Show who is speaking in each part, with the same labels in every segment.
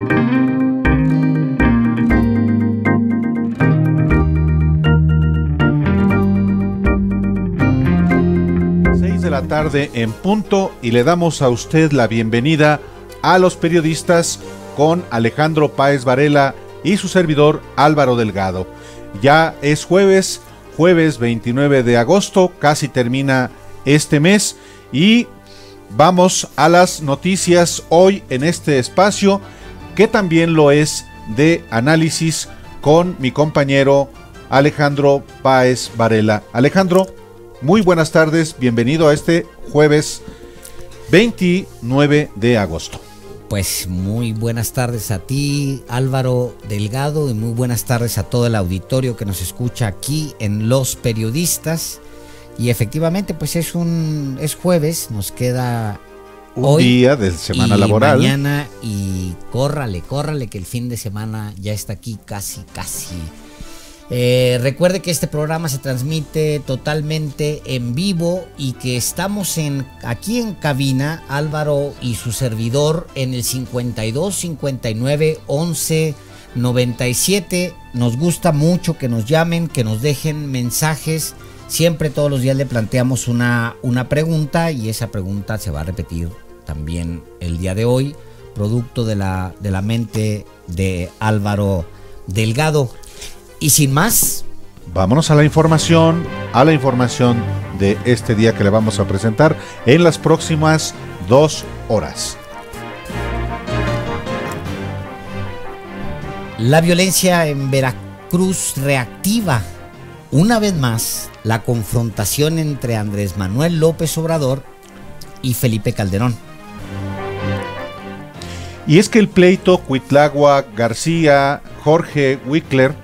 Speaker 1: De la tarde en punto y le damos a usted la bienvenida a Los Periodistas con Alejandro Páez Varela y su servidor Álvaro Delgado. Ya es jueves 29 de agosto, casi termina este mes y vamos a las noticias hoy en este espacio que también lo es de análisis con mi compañero Alejandro Páez Varela. Alejandro, muy buenas tardes, bienvenido a este jueves 29 de agosto.
Speaker 2: Pues muy buenas tardes a ti, Álvaro Delgado, y muy buenas tardes a todo el auditorio que nos escucha aquí en Los Periodistas. Y efectivamente, pues es jueves, nos queda
Speaker 1: un día de semana laboral.
Speaker 2: Mañana y córrale, que el fin de semana ya está aquí casi. Recuerde que este programa se transmite totalmente en vivo y que estamos aquí en cabina, Álvaro y su servidor, en el 52 59 11 97. Nos gusta mucho que nos llamen, que nos dejen mensajes. Siempre, todos los días le planteamos una pregunta y esa pregunta se va a repetir también el día de hoy, producto de la mente de Álvaro Delgado. Y sin más,
Speaker 1: vámonos a la información de este día que le vamos a presentar en las próximas 2 horas.
Speaker 2: La violencia en Veracruz reactiva una vez más la confrontación entre Andrés Manuel López Obrador y Felipe Calderón.
Speaker 1: Y es que el pleito Cuitláhuac García, Jorge Wickler,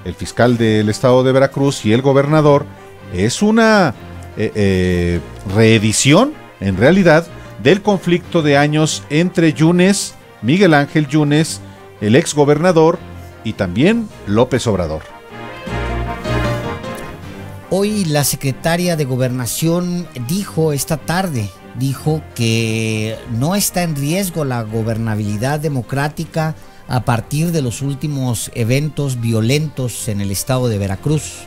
Speaker 1: el fiscal del estado de Veracruz, y el gobernador, es una reedición, en realidad, del conflicto de años entre Yunes, Miguel Ángel Yunes, el exgobernador, y también López Obrador.
Speaker 2: Hoy la secretaria de Gobernación esta tarde dijo que no está en riesgo la gobernabilidad democrática a partir de los últimos eventos violentos en el estado de Veracruz.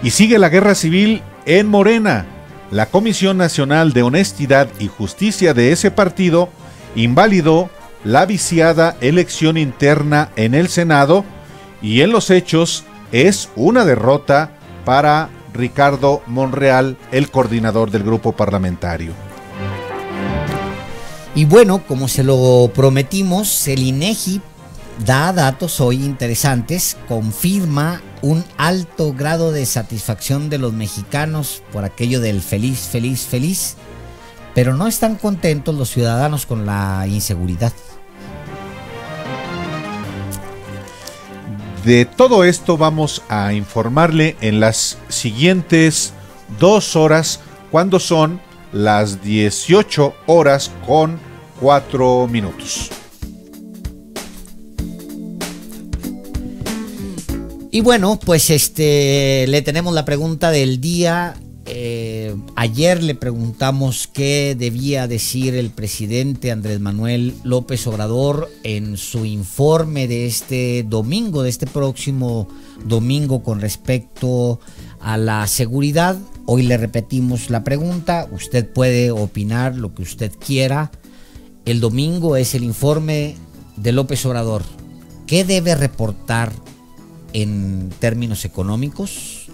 Speaker 1: Y sigue la guerra civil en Morena. La Comisión Nacional de Honestidad y Justicia de ese partido invalidó la viciada elección interna en el Senado y en los hechos es una derrota para Ricardo Monreal, el coordinador del grupo parlamentario.
Speaker 2: Y bueno, como se lo prometimos, el INEGI da datos hoy interesantes, confirma un alto grado de satisfacción de los mexicanos por aquello del feliz, pero no están contentos los ciudadanos con la inseguridad.
Speaker 1: De todo esto vamos a informarle en las siguientes 2 horas, cuando son las 18 horas con 4 minutos.
Speaker 2: Y bueno, pues le tenemos la pregunta del día. Ayer le preguntamos qué debía decir el presidente Andrés Manuel López Obrador en su informe de este próximo domingo con respecto a la seguridad. Hoy le repetimos la pregunta, usted puede opinar lo que usted quiera. El domingo es el informe de López Obrador. ¿Qué debe reportar en términos económicos?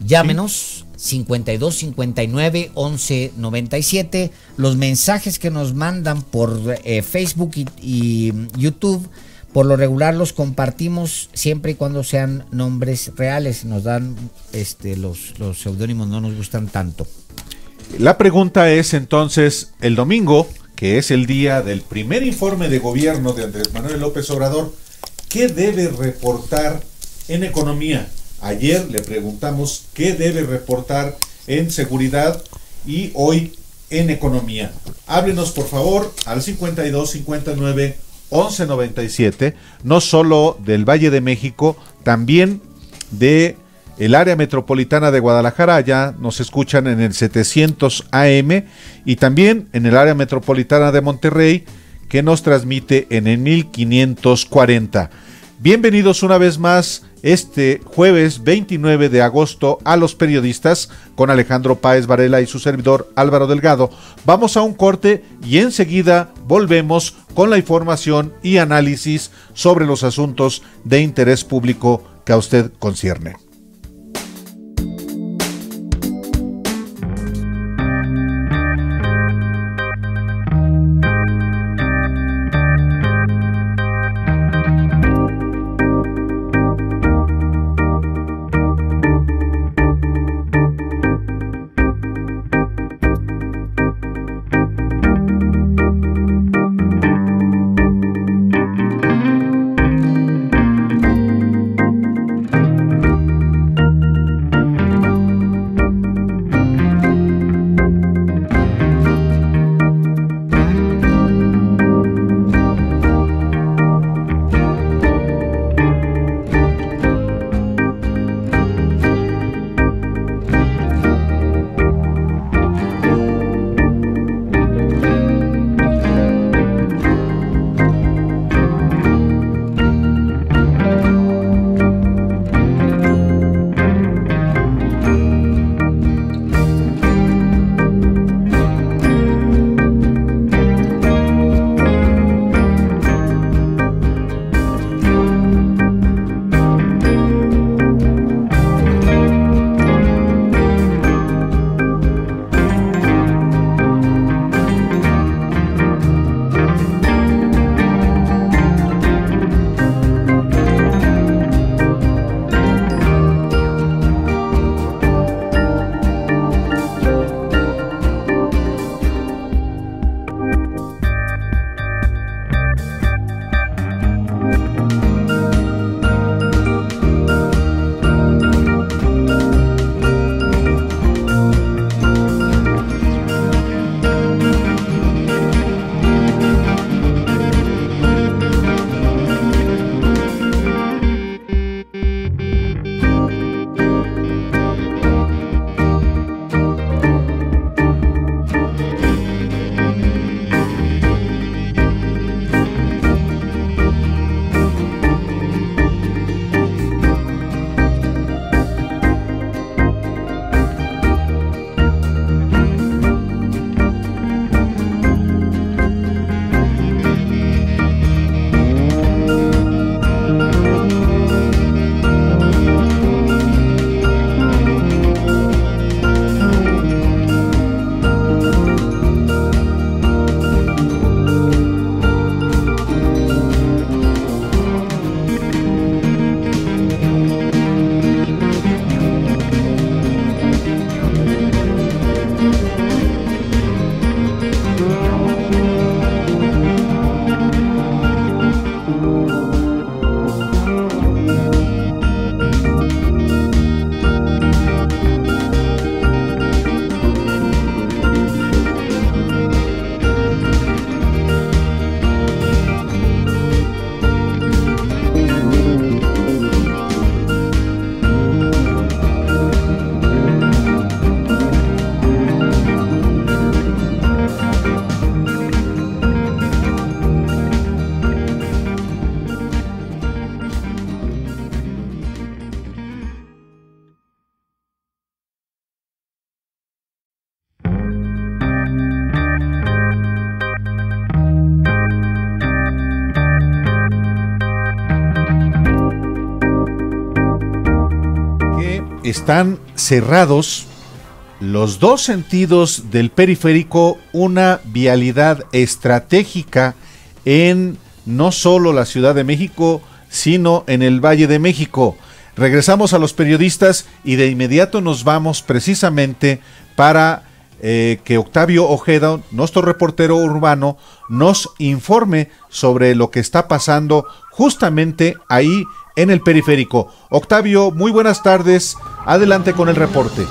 Speaker 2: Llámenos 52 59 11 97. Los mensajes que nos mandan por Facebook y YouTube, por lo regular los compartimos siempre y cuando sean nombres reales. Nos dan los seudónimos, no nos gustan tanto.
Speaker 1: La pregunta es entonces, el domingo, que es el día del primer informe de gobierno de Andrés Manuel López Obrador, ¿qué debe reportar en economía? Ayer le preguntamos qué debe reportar en seguridad y hoy en economía. Háblenos por favor al 52 59 11 97, no solo del Valle de México, también de el área metropolitana de Guadalajara. Ya nos escuchan en el 700 AM, y también en el área metropolitana de Monterrey, que nos transmite en el 1540. Bienvenidos una vez más este jueves 29 de agosto a Los Periodistas con Alejandro Páez Varela y su servidor Álvaro Delgado. Vamos a un corte y enseguida volvemos con la información y análisis sobre los asuntos de interés público que a usted concierne. Están cerrados los dos sentidos del periférico, una vialidad estratégica en no solo la Ciudad de México, sino en el Valle de México. Regresamos a Los Periodistas y de inmediato nos vamos precisamente para que Octavio Ojeda, nuestro reportero urbano, nos informe sobre lo que está pasando justamente ahí en el periférico. Octavio, muy buenas tardes, adelante con el reporte.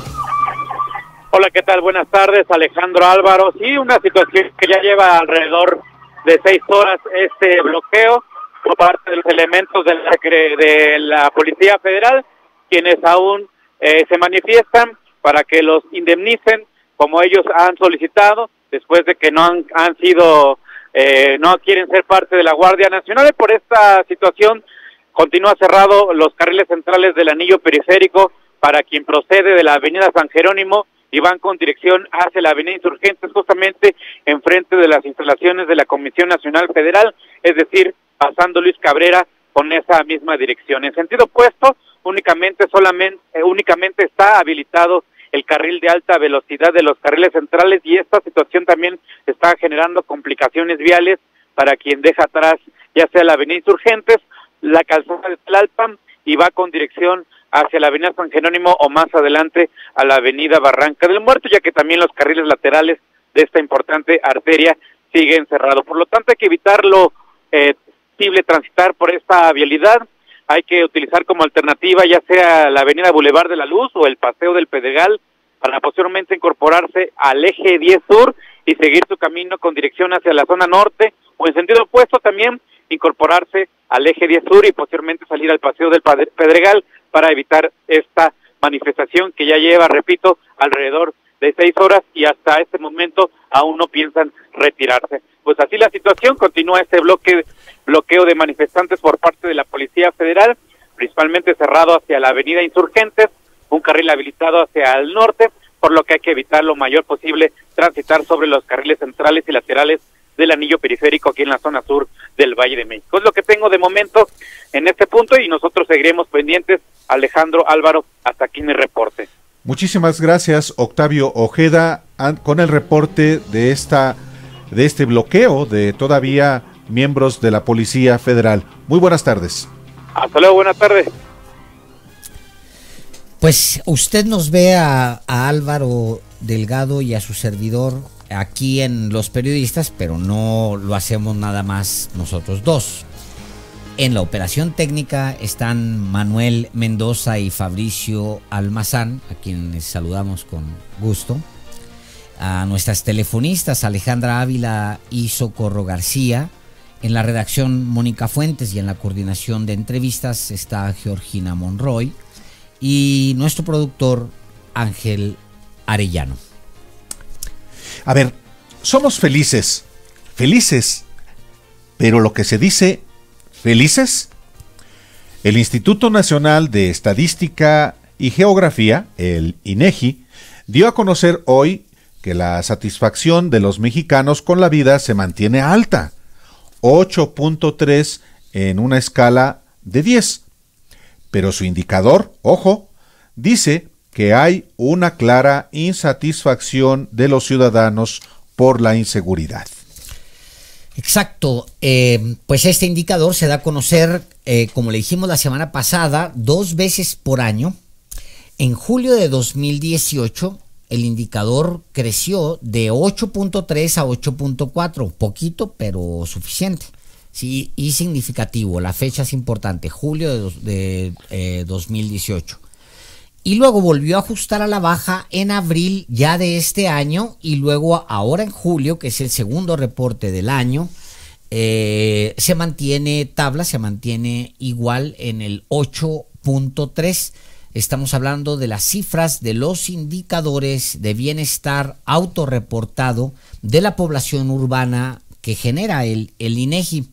Speaker 3: Hola, ¿qué tal? Buenas tardes, Alejandro, Álvaro. Sí, una situación que ya lleva alrededor de 6 horas este bloqueo por parte de los elementos de la Policía Federal, quienes aún se manifiestan para que los indemnicen como ellos han solicitado, después de que no han sido no quieren ser parte de la Guardia Nacional, y por esta situación continúa cerrado los carriles centrales del anillo periférico para quien procede de la avenida San Jerónimo y van con dirección hacia la avenida Insurgentes, justamente enfrente de las instalaciones de la Comisión Nacional Federal, es decir, pasando Luis Cabrera con esa misma dirección. En sentido opuesto, únicamente está habilitado el carril de alta velocidad de los carriles centrales, y esta situación también está generando complicaciones viales para quien deja atrás ya sea la avenida Insurgentes, la calzada de Tlalpan, y va con dirección hacia la avenida San Jerónimo o más adelante a la avenida Barranca del Muerto, ya que también los carriles laterales de esta importante arteria siguen cerrados. Por lo tanto, hay que evitarlo posible transitar por esta vialidad. Hay que utilizar como alternativa ya sea la avenida Boulevard de la Luz o el Paseo del Pedregal para posteriormente incorporarse al eje 10 Sur y seguir su camino con dirección hacia la zona norte, o en sentido opuesto también incorporarse al eje 10 Sur y posteriormente salir al Paseo del Pedregal para evitar esta manifestación que ya lleva, repito, alrededor de 6 horas y hasta este momento aún no piensan retirarse. Pues así la situación, continúa este bloqueo de manifestantes por parte de la Policía Federal, principalmente cerrado hacia la avenida Insurgentes, un carril habilitado hacia el norte, por lo que hay que evitar lo mayor posible transitar sobre los carriles centrales y laterales del anillo periférico aquí en la zona sur del Valle de México. Es lo que tengo de momento en este punto y nosotros seguiremos pendientes. Alejandro, Álvaro, hasta aquí mi reporte.
Speaker 1: Muchísimas gracias, Octavio Ojeda, con el reporte de este bloqueo de todavía miembros de la Policía Federal. Muy buenas tardes.
Speaker 3: Hasta luego, buenas tardes.
Speaker 2: Pues usted nos ve a Álvaro Delgado y a su servidor aquí en Los Periodistas, pero no lo hacemos nada más nosotros dos. En la operación técnica están Manuel Mendoza y Fabricio Almazán, a quienes saludamos con gusto. A nuestras telefonistas Alejandra Ávila y Socorro García. En la redacción Mónica Fuentes y en la coordinación de entrevistas está Georgina Monroy. Y nuestro productor Ángel Arellano.
Speaker 1: A ver, somos felices, pero lo que se dice, ¿felices? El Instituto Nacional de Estadística y Geografía, el INEGI, dio a conocer hoy que la satisfacción de los mexicanos con la vida se mantiene alta, 8.3 en una escala de 10. Pero su indicador, ojo, dice que hay una clara insatisfacción de los ciudadanos por la inseguridad.
Speaker 2: Exacto, pues este indicador se da a conocer, como le dijimos la semana pasada, 2 veces por año. En julio de 2018, el indicador creció de 8.3 a 8.4, poquito pero suficiente. Sí, y significativo, la fecha es importante, julio de 2018. Y luego volvió a ajustar a la baja en abril ya de este año, y luego ahora en julio, que es el segundo reporte del año, se mantiene igual en el 8.3. Estamos hablando de las cifras de los indicadores de bienestar autorreportado de la población urbana que genera el INEGI.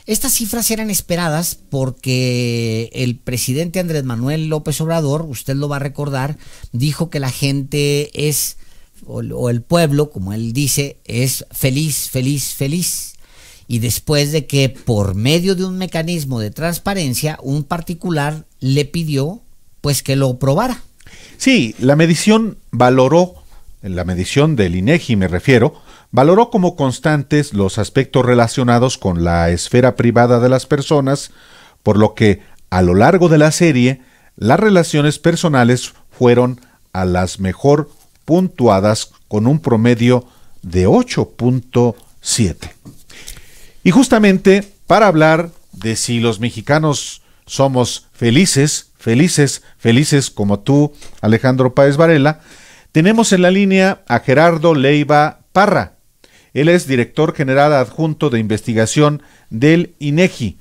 Speaker 2: Estas cifras eran esperadas porque el presidente Andrés Manuel López Obrador, usted lo va a recordar, dijo que la gente es, o el pueblo, como él dice, es feliz, feliz, feliz. Y después de que por medio de un mecanismo de transparencia, un particular le pidió pues que lo probara.
Speaker 1: Sí, la medición del INEGI me refiero, valoró como constantes los aspectos relacionados con la esfera privada de las personas, por lo que a lo largo de la serie, las relaciones personales fueron a las mejor puntuadas con un promedio de 8.7. Y justamente para hablar de si los mexicanos somos felices como tú, Alejandro Páez Varela, tenemos en la línea a Gerardo Leiva Parra. Él es director general adjunto de investigación del INEGI.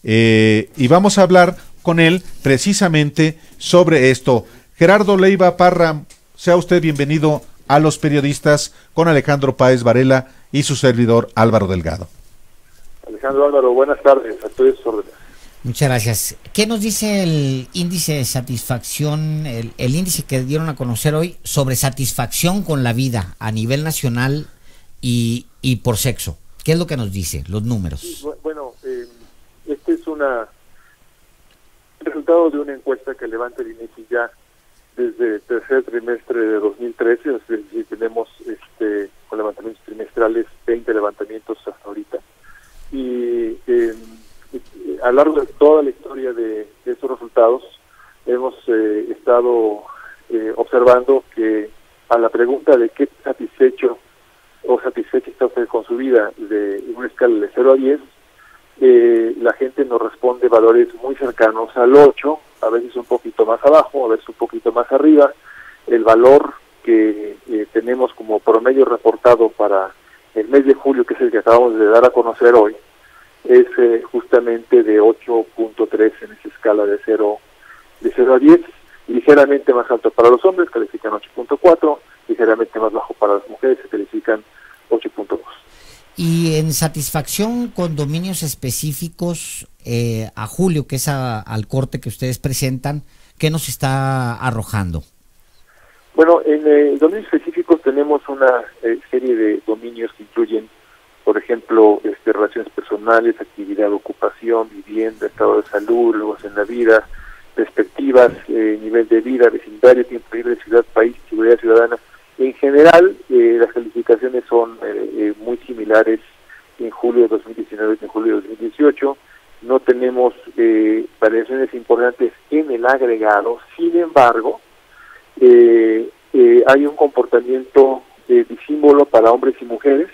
Speaker 1: Y vamos a hablar con él precisamente sobre esto. Gerardo Leiva Parra, sea usted bienvenido a los periodistas con Alejandro Páez Varela y su servidor Álvaro Delgado.
Speaker 4: Alejandro, Álvaro, buenas tardes, a todos sus órdenes.
Speaker 2: Muchas gracias. ¿Qué nos dice el índice de satisfacción, el índice que dieron a conocer hoy sobre satisfacción con la vida a nivel nacional y por sexo? ¿Qué es lo que nos dice, los números?
Speaker 4: Sí, bueno, este es el resultado de una encuesta que levanta el INEGI ya desde el tercer trimestre de 2013, es decir, tenemos con levantamientos trimestrales 20 levantamientos hasta ahorita. Y a lo largo de toda la historia de estos resultados hemos estado observando que a la pregunta de qué satisfecho o satisfecha está usted con su vida de una escala de 0 a 10, la gente nos responde valores muy cercanos al 8, a veces un poquito más abajo, a veces un poquito más arriba. El valor que tenemos como promedio reportado para el mes de julio, que es el que acabamos de dar a conocer hoy, es justamente de 8.3 en esa escala de 0 a 10, ligeramente más alto para los hombres, califican 8.4, ligeramente más bajo para las mujeres, se califican 8.2.
Speaker 2: Y en satisfacción con dominios específicos a julio, que es al corte que ustedes presentan, ¿qué nos está arrojando?
Speaker 4: Bueno, en dominios específicos tenemos una serie de dominios que incluyen, por ejemplo, relaciones personales, actividad, ocupación, vivienda, estado de salud, logros en la vida, perspectivas, nivel de vida, vecindario, tiempo libre, ciudad, país, seguridad ciudadana. En general, las calificaciones son muy similares en julio de 2019 que en julio de 2018. No tenemos variaciones importantes en el agregado. Sin embargo, hay un comportamiento disímbolo para hombres y mujeres.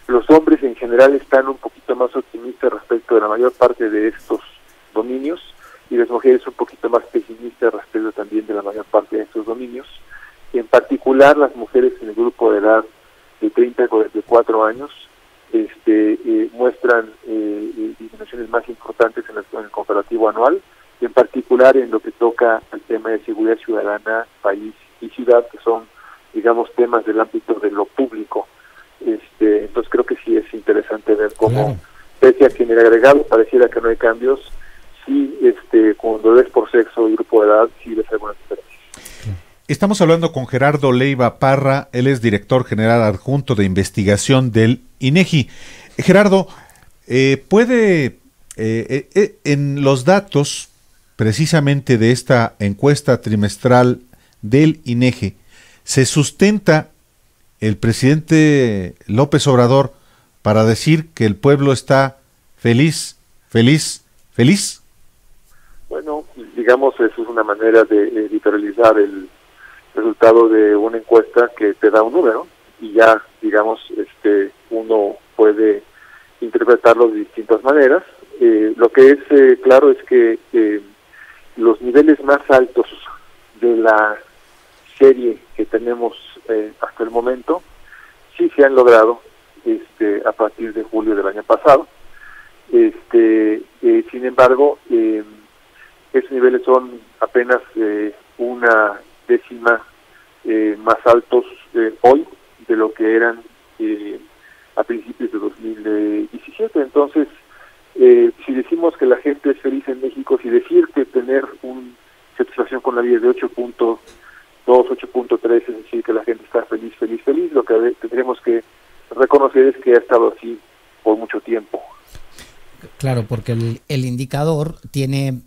Speaker 4: Los hombres en general están un poquito más optimistas respecto de la mayor parte de estos dominios y las mujeres un poquito más pesimistas respecto también de la mayor parte de estos dominios. En particular, las mujeres en el grupo de edad de 30 a 44 años muestran disminuciones más importantes en el comparativo anual, y en particular en lo que toca al tema de seguridad ciudadana, país y ciudad, que son, digamos, temas del ámbito de lo público. Entonces creo que sí es interesante ver cómo, pese a que en el agregado pareciera que no hay cambios, sí, cuando ves por sexo y grupo de edad, sí ves algunas diferencias.
Speaker 1: Estamos hablando con Gerardo Leiva Parra, él es director general adjunto de investigación del INEGI. Gerardo, ¿puede, en los datos precisamente de esta encuesta trimestral del INEGI, se sustenta el presidente López Obrador para decir que el pueblo está feliz?
Speaker 4: Bueno, digamos, eso es una manera de literalizar el resultado de una encuesta que te da un número y ya, digamos, uno puede interpretarlo de distintas maneras. Lo que es claro es que los niveles más altos de la serie que tenemos hasta el momento sí se han logrado a partir de julio del año pasado. Sin embargo, esos niveles son apenas una décima más altos hoy de lo que eran a principios de 2017. Entonces, si decimos que la gente es feliz en México, si decir que tener una satisfacción con la vida de 8.2, 8.3, es decir, que la gente está feliz, lo que tendremos que reconocer es que ha estado así por mucho tiempo.
Speaker 2: Claro, porque el indicador tienen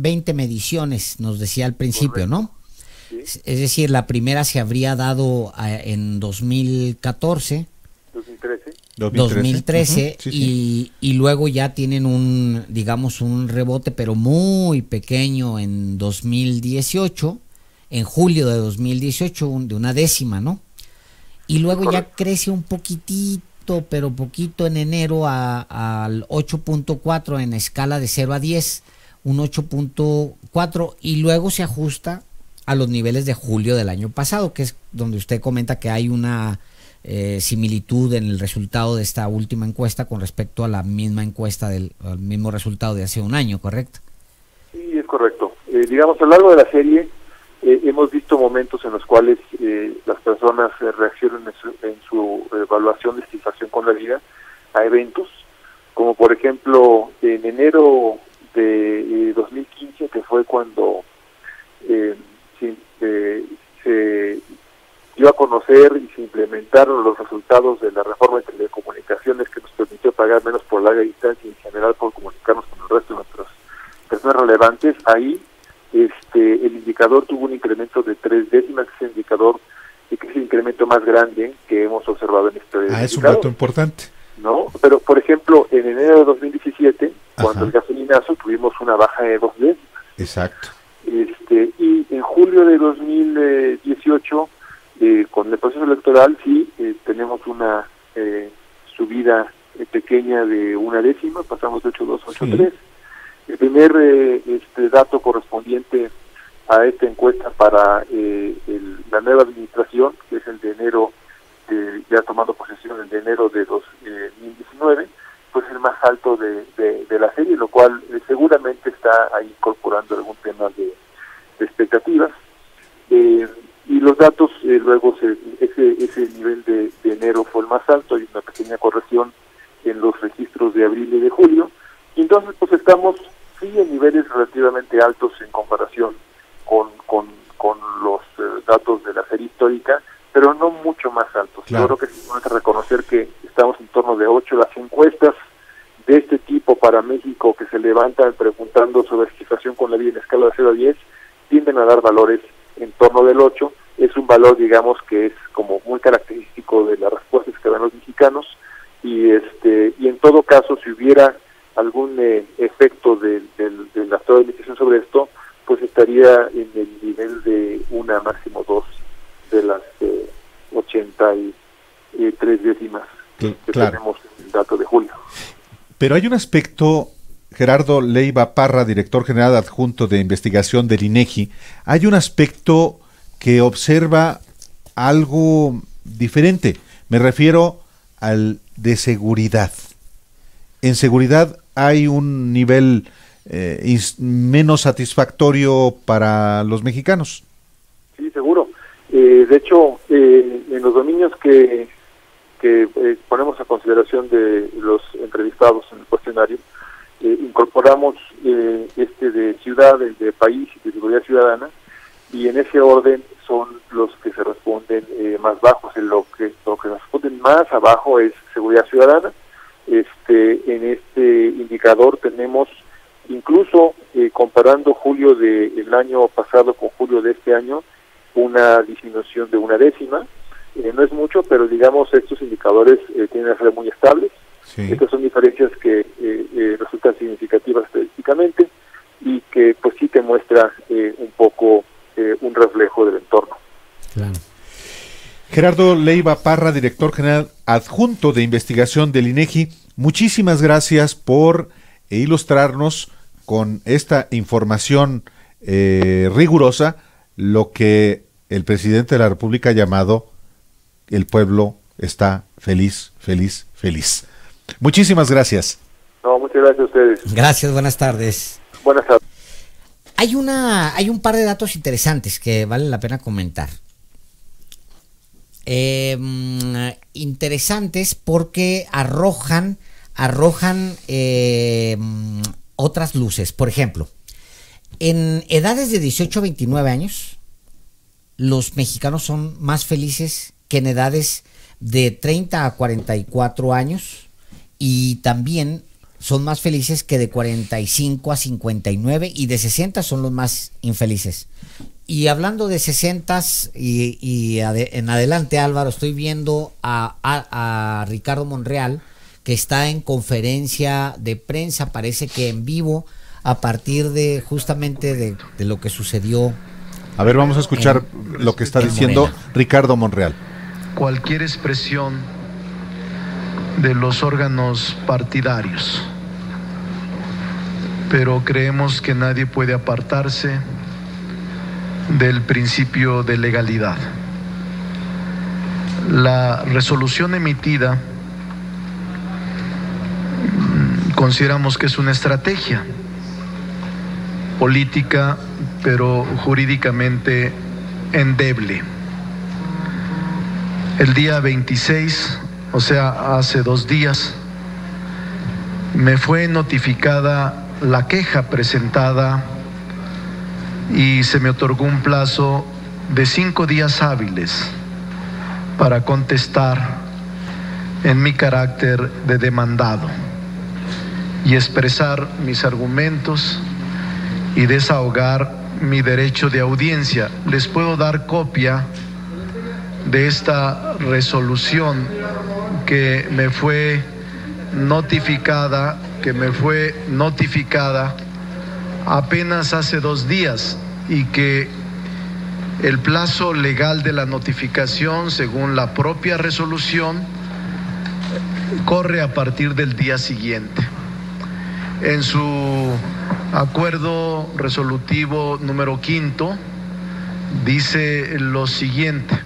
Speaker 2: 20 mediciones, nos decía al principio, ¿no? Sí. Es decir, la primera se habría dado en 2013, uh-huh, sí. Y luego ya tienen un rebote, pero muy pequeño en 2018, en julio de 2018, de una décima, ¿no? Y luego ya crece un poquitito, pero poquito en enero al 8.4 en escala de 0 a 10, un 8.4, y luego se ajusta a los niveles de julio del año pasado, que es donde usted comenta que hay una similitud en el resultado de esta última encuesta con respecto a la misma encuesta al mismo resultado de hace un año, ¿correcto?
Speaker 4: Sí, es correcto. Digamos, a lo largo de la serie hemos visto momentos en los cuales las personas reaccionan en su evaluación de satisfacción con la vida a eventos, como por ejemplo en enero de 2015, que fue cuando se dio a conocer y se implementaron los resultados de la reforma de telecomunicaciones, que nos permitió pagar menos por larga distancia y en general por comunicarnos con el resto de nuestras personas relevantes. Ahí el indicador tuvo un incremento de 3 décimas, que es el indicador y que es el incremento más grande que hemos observado en este indicador.
Speaker 1: Es un dato importante.
Speaker 4: ¿No? Pero, por ejemplo, en enero de 2017, cuando
Speaker 1: Ajá.
Speaker 4: el gasolinazo, tuvimos una baja de 2 décimas.
Speaker 1: Exacto.
Speaker 4: Y en julio de 2018, con el proceso electoral, sí, tenemos una subida pequeña de 1 décima, pasamos de 8.2 a 8.3. El primer dato correspondiente a esta encuesta para la nueva administración, que es el de enero, ya tomando posesión el de enero de 2019, pues el más alto de la serie, lo cual seguramente está ahí incorporando algún tema de expectativas. Y los datos, luego ese nivel de enero fue el más alto, hay una pequeña corrección en los registros de abril y de julio, y entonces pues estamos sí en niveles relativamente altos en comparación con los datos de la serie histórica, pero no mucho más altos.
Speaker 1: Claro.
Speaker 4: Yo creo que es importante reconocer que estamos en torno de 8. Las encuestas de este tipo para México que se levantan preguntando sobre satisfacción con la vida en escala de 0 a 10 tienden a dar valores en torno del 8. Es un valor, digamos, que es como muy característico de las respuestas que dan los mexicanos, y en todo caso, si hubiera algún efecto de la actual administración sobre esto, pues estaría en el nivel de 1 máximo 2 de las 83 décimas que tenemos en el dato de julio.
Speaker 1: Pero hay un aspecto, Gerardo Leiva Parra, director general adjunto de investigación del INEGI, hay un aspecto que observa algo diferente. Me refiero al de seguridad. En seguridad hay un nivel menos satisfactorio para los mexicanos.
Speaker 4: Sí, seguro. De hecho, en los dominios que ponemos a consideración de los entrevistados en el cuestionario, incorporamos de ciudad, el de país y de seguridad ciudadana, y en ese orden son los que se responden más bajos. Lo que responden más abajo es seguridad ciudadana. En este indicador tenemos, incluso comparando julio del año pasado con julio de este año, una disminución de 1 décima. No es mucho, pero digamos estos indicadores tienen que ser muy estables.
Speaker 1: Sí.
Speaker 4: Estas son diferencias que resultan significativas estadísticamente y que pues sí te muestra un poco un reflejo del entorno.
Speaker 2: Claro.
Speaker 1: Gerardo Leiva Parra, director general adjunto de investigación del INEGI, muchísimas gracias por ilustrarnos con esta información rigurosa lo que el presidente de la República ha llamado el pueblo está feliz, feliz, feliz. Muchísimas gracias.
Speaker 4: No, muchas gracias a ustedes.
Speaker 2: Gracias, buenas tardes.
Speaker 4: Buenas tardes.
Speaker 2: Hay un par de datos interesantes que vale la pena comentar. Interesantes porque arrojan otras luces. Por ejemplo, en edades de 18 a 29 años, los mexicanos son más felices que en edades de 30 a 44 años, y también son más felices que de 45 a 59, y de 60 son los más infelices. Y hablando de 60 en adelante, Álvaro, estoy viendo a Ricardo Monreal, que está en conferencia de prensa, parece que en vivo, a partir de justamente de lo que sucedió.
Speaker 1: A ver, vamos a escuchar lo que está diciendo
Speaker 2: Morena.
Speaker 1: Ricardo Monreal.
Speaker 5: Cualquier expresión de los órganos partidarios, pero creemos que nadie puede apartarse del principio de legalidad. La resolución emitida consideramos que es una estrategia política pero jurídicamente endeble. El día 26, o sea, hace 2 días, me fue notificada la queja presentada y se me otorgó un plazo de 5 días hábiles para contestar en mi carácter de demandado y expresar mis argumentos y desahogar mi derecho de audiencia. Les puedo dar copia de esta resolución que me fue notificada, apenas hace 2 días, y que el plazo legal de la notificación, según la propia resolución, corre a partir del día siguiente. En su acuerdo resolutivo número 5 dice lo siguiente: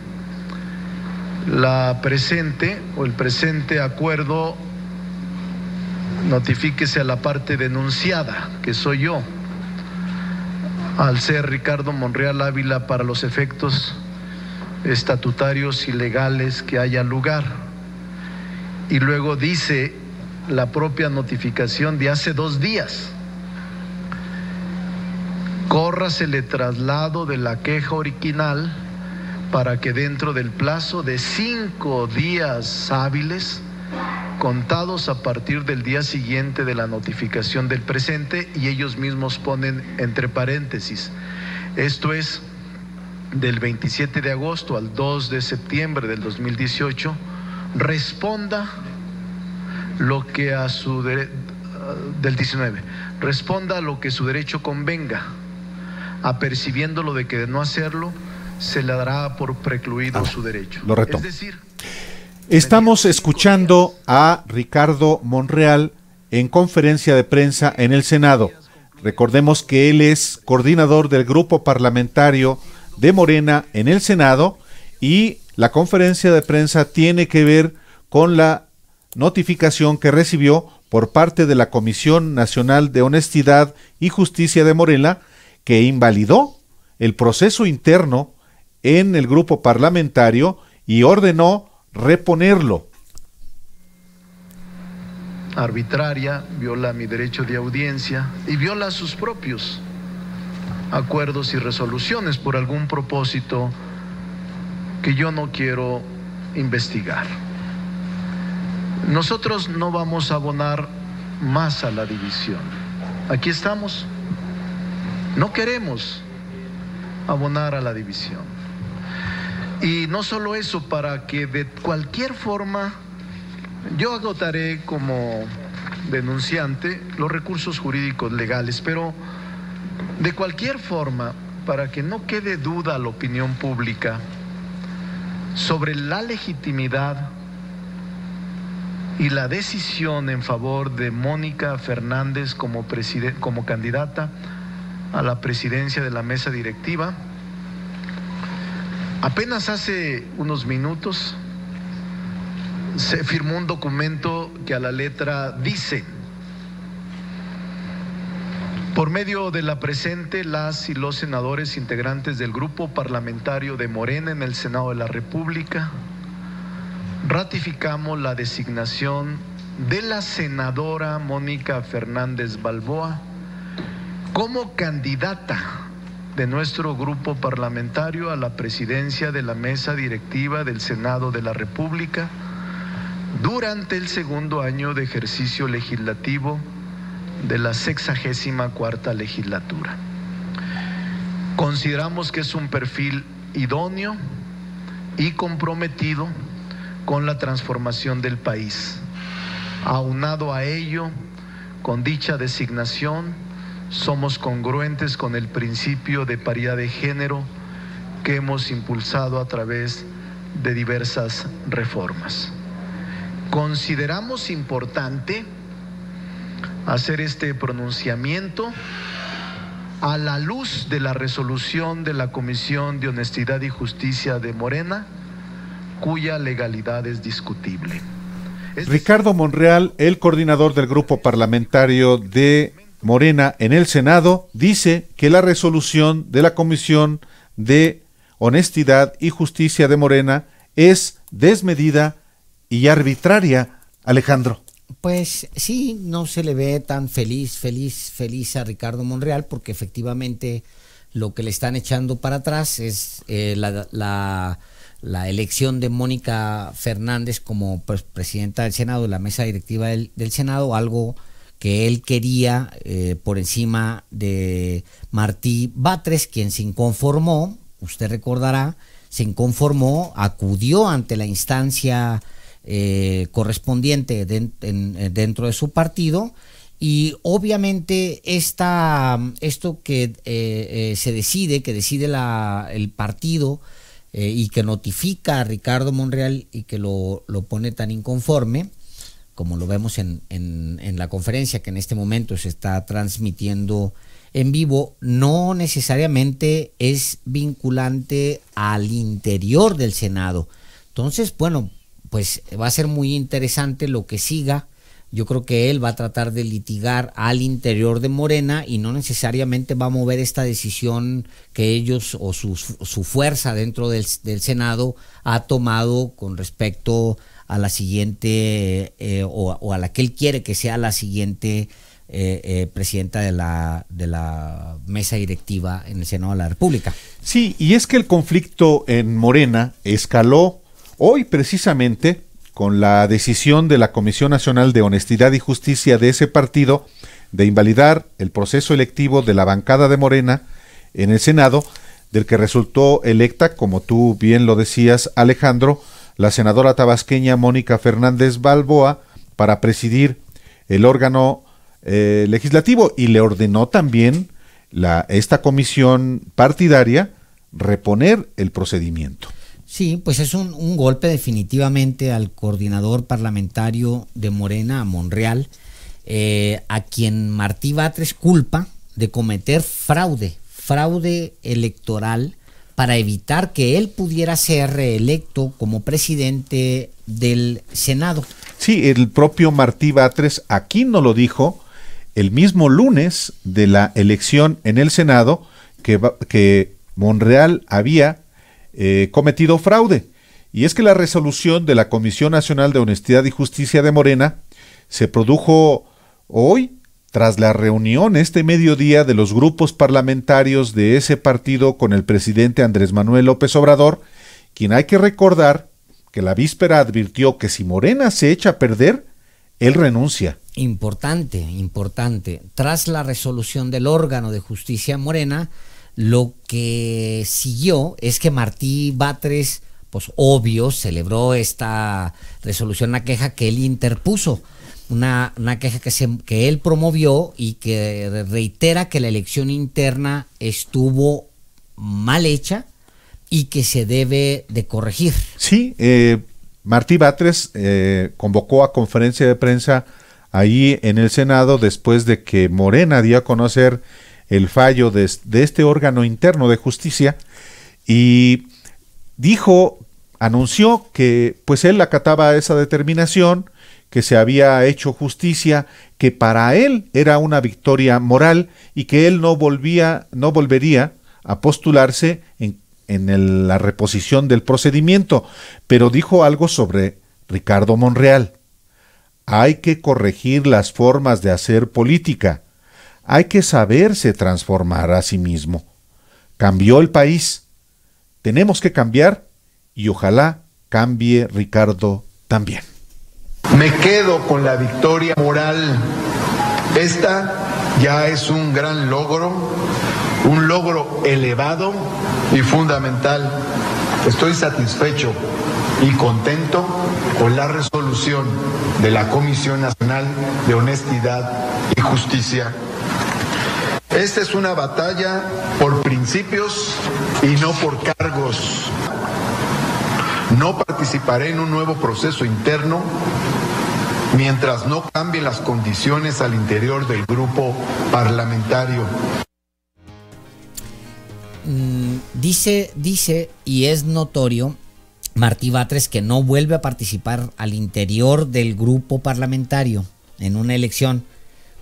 Speaker 5: el presente acuerdo notifíquese a la parte denunciada, que soy yo, al ser Ricardo Monreal Ávila, para los efectos estatutarios y legales que haya lugar. Y luego dice la propia notificación de hace 2 días: córrasele traslado de la queja original para que dentro del plazo de 5 días hábiles, contados a partir del día siguiente de la notificación del presente, y ellos mismos ponen entre paréntesis, esto es del 27 de agosto al 2 de septiembre del 2018, responda lo que a su del 19, responda lo que su derecho convenga, apercibiéndolo de que de no hacerlo se le dará por precluido su derecho.
Speaker 1: Lo retomo.
Speaker 5: Es decir,
Speaker 1: estamos escuchando a Ricardo Monreal en conferencia de prensa en el Senado. Recordemos que él es coordinador del grupo parlamentario de Morena en el Senado, y la conferencia de prensa tiene que ver con la notificación que recibió por parte de la Comisión Nacional de Honestidad y Justicia de Morena, que invalidó el proceso interno en el grupo parlamentario y ordenó reponerlo.
Speaker 5: Arbitraria, viola mi derecho de audiencia y viola sus propios acuerdos y resoluciones por algún propósito que yo no quiero investigar. Nosotros no vamos a abonar más a la división. Aquí estamos. No queremos abonar a la división. Y no solo eso, para que de cualquier forma yo agotaré como denunciante los recursos jurídicos legales, pero de cualquier forma, para que no quede duda a la opinión pública sobre la legitimidad y la decisión en favor de Mónica Fernández como candidata a la presidencia de la mesa directiva, apenas hace unos minutos se firmó un documento que a la letra dice: por medio de la presente, las y los senadores integrantes del grupo parlamentario de Morena en el Senado de la República ratificamos la designación de la senadora Mónica Fernández Balboa como candidata de nuestro grupo parlamentario a la presidencia de la mesa directiva del Senado de la República durante el 2º año de ejercicio legislativo de la 64ª legislatura. Consideramos que es un perfil idóneo y comprometido con la transformación del país. Aunado a ello, con dicha designación, somos congruentes con el principio de paridad de género que hemos impulsado a través de diversas reformas. Consideramos importante hacer este pronunciamiento a la luz de la resolución de la Comisión de Honestidad y Justicia de Morena, cuya legalidad es discutible.
Speaker 1: Ricardo Monreal, el coordinador del grupo parlamentario de Morena en el Senado dice que la resolución de la Comisión de Honestidad y Justicia de Morena es desmedida y arbitraria, Alejandro.
Speaker 2: Pues sí, no se le ve tan feliz a Ricardo Monreal, porque efectivamente lo que le están echando para atrás es la elección de Mónica Fernández como presidenta del Senado, de la mesa directiva del Senado, algo que él quería por encima de Martí Batres, quien se inconformó, usted recordará, acudió ante la instancia correspondiente dentro de su partido, y obviamente esto que se decide, el partido y que notifica a Ricardo Monreal y que lo pone tan inconforme, como lo vemos en la conferencia que en este momento se está transmitiendo en vivo, no necesariamente es vinculante al interior del Senado. Entonces, bueno, pues va a ser muy interesante lo que siga. Yo creo que él va a tratar de litigar al interior de Morena y no necesariamente va a mover esta decisión que ellos o su fuerza dentro del Senado ha tomado con respecto a la siguiente o a la que él quiere que sea la siguiente presidenta de la mesa directiva en el Senado de la República.
Speaker 1: Sí, y es que el conflicto en Morena escaló hoy precisamente con la decisión de la Comisión Nacional de Honestidad y Justicia de ese partido de invalidar el proceso electivo de la bancada de Morena en el Senado, del que resultó electa, como tú bien lo decías, Alejandro, la senadora tabasqueña Mónica Fernández Balboa para presidir el órgano legislativo, y le ordenó también esta comisión partidaria reponer el procedimiento.
Speaker 2: Sí, pues es un golpe definitivamente al coordinador parlamentario de Morena, a Monreal, a quien Martí Batres culpa de cometer fraude electoral para evitar que él pudiera ser reelecto como presidente del Senado.
Speaker 1: Sí, el propio Martí Batres aquí no lo dijo el mismo lunes de la elección en el Senado que Monreal había cometido fraude. Y es que la resolución de la Comisión Nacional de Honestidad y Justicia de Morena se produjo hoy tras la reunión este mediodía de los grupos parlamentarios de ese partido con el presidente Andrés Manuel López Obrador, quien hay que recordar que la víspera advirtió que si Morena se echa a perder, él renuncia.
Speaker 2: Importante. Tras la resolución del órgano de justicia Morena, lo que siguió es que Martí Batres, pues obvio, celebró esta resolución, una queja que él interpuso, una queja que él promovió y que reitera que la elección interna estuvo mal hecha y que se debe de corregir.
Speaker 1: Sí, Martí Batres convocó a conferencia de prensa ahí en el Senado después de que Morena dio a conocer el fallo de este órgano interno de justicia, y anunció que pues él acataba esa determinación, que se había hecho justicia, que para él era una victoria moral y que él no volvería a postularse en la reposición del procedimiento, pero dijo algo sobre Ricardo Monreal. Hay que corregir las formas de hacer política. Hay que saberse transformar a sí mismo. Cambió el país. Tenemos que cambiar y ojalá cambie Ricardo también.
Speaker 6: Me quedo con la victoria moral. Esta ya es un gran logro, un logro elevado y fundamental. Estoy satisfecho y contento con la resolución de la Comisión Nacional de Honestidad y Justicia. Esta es una batalla por principios y no por cargos. No participaré en un nuevo proceso interno mientras no cambien las condiciones al interior del grupo parlamentario.
Speaker 2: Dice y es notorio Martí Batres que no vuelve a participar al interior del grupo parlamentario en una elección,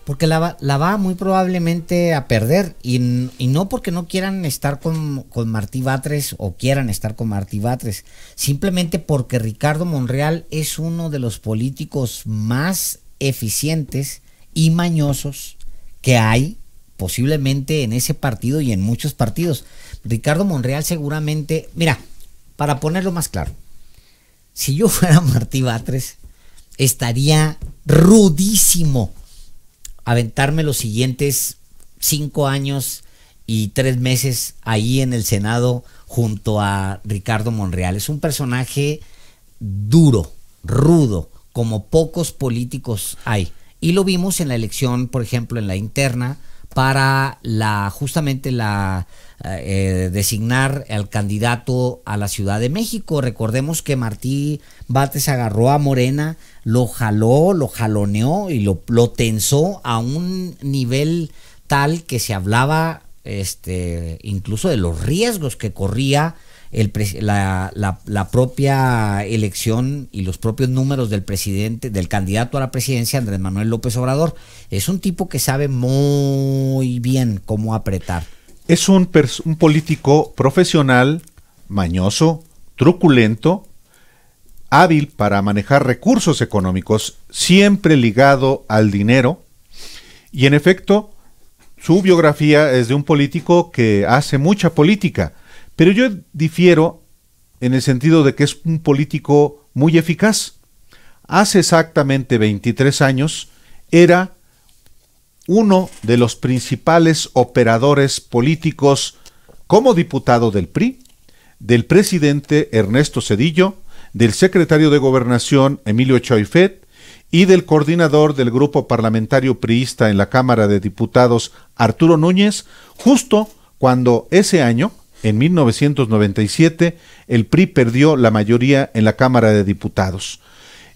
Speaker 2: Porque la va muy probablemente a perder, y no porque no quieran estar con Martí Batres o quieran estar con Martí Batres, simplemente porque Ricardo Monreal es uno de los políticos más eficientes y mañosos que hay posiblemente en ese partido y en muchos partidos. Ricardo Monreal seguramente, mira, para ponerlo más claro, si yo fuera Martí Batres, estaría rudísimo aventarme los siguientes 5 años y 3 meses ahí en el Senado junto a Ricardo Monreal. Es un personaje duro, rudo, como pocos políticos hay. Y lo vimos en la elección, por ejemplo, en la interna, para justamente designar al candidato a la Ciudad de México. Recordemos que Martí Batres agarró a Morena, lo jaló, lo jaloneó y lo tensó a un nivel tal que se hablaba incluso de los riesgos que corría la propia elección y los propios números del presidente, del candidato a la presidencia, Andrés Manuel López Obrador. Es un tipo que sabe muy bien cómo apretar.
Speaker 1: Es un político profesional, mañoso, truculento, hábil para manejar recursos económicos, siempre ligado al dinero, y en efecto, su biografía es de un político que hace mucha política, pero yo difiero en el sentido de que es un político muy eficaz. Hace exactamente 23 años era uno de los principales operadores políticos como diputado del PRI, del presidente Ernesto Zedillo, del secretario de Gobernación Emilio Choyfet y del coordinador del grupo parlamentario priista en la Cámara de Diputados Arturo Núñez, justo cuando ese año, en 1997, el PRI perdió la mayoría en la Cámara de Diputados.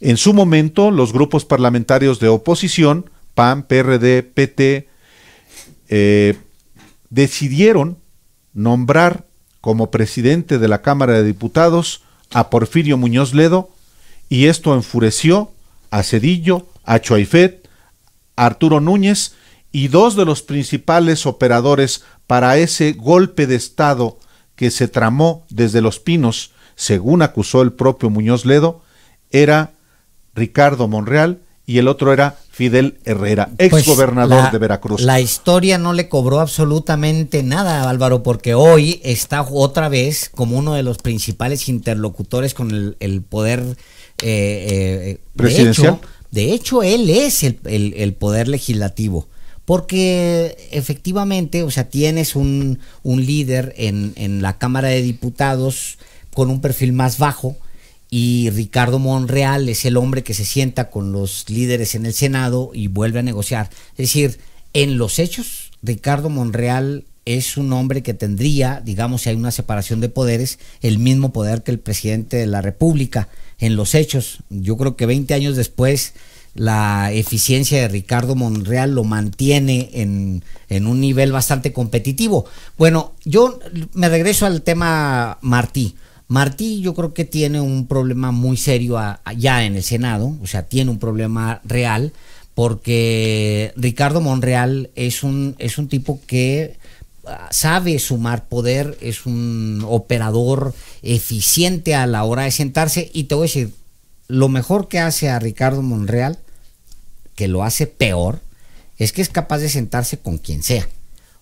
Speaker 1: En su momento, los grupos parlamentarios de oposición, PAN, PRD, PT, decidieron nombrar como presidente de la Cámara de Diputados a Porfirio Muñoz Ledo, y esto enfureció a Zedillo, a Choyfet, a Arturo Núñez y dos de los principales operadores para ese golpe de Estado que se tramó desde Los Pinos, según acusó el propio Muñoz Ledo, era Ricardo Monreal y el otro era Fidel Herrera, exgobernador de Veracruz.
Speaker 2: La historia no le cobró absolutamente nada, Álvaro, porque hoy está otra vez como uno de los interlocutores con el poder
Speaker 1: presidencial.
Speaker 2: De hecho, él es el poder legislativo, porque efectivamente, o sea, tienes un líder en la Cámara de Diputados con un perfil más bajo, y Ricardo Monreal es el hombre que se sienta con los líderes en el Senado y vuelve a negociar. Es decir, en los hechos, Ricardo Monreal es un hombre que tendría, digamos, si hay una separación de poderes, el mismo poder que el presidente de la República. En los hechos, yo creo que 20 años después, la eficiencia de Ricardo Monreal lo mantiene en un nivel bastante competitivo. Bueno, yo me regreso al tema Martí. Martí yo creo que tiene un problema muy serio ya en el Senado, o sea, tiene un problema real, porque Ricardo Monreal es un tipo que sabe sumar poder, es un operador eficiente a la hora de sentarse, y te voy a decir, lo mejor que hace a Ricardo Monreal, que lo hace peor, es que es capaz de sentarse con quien sea.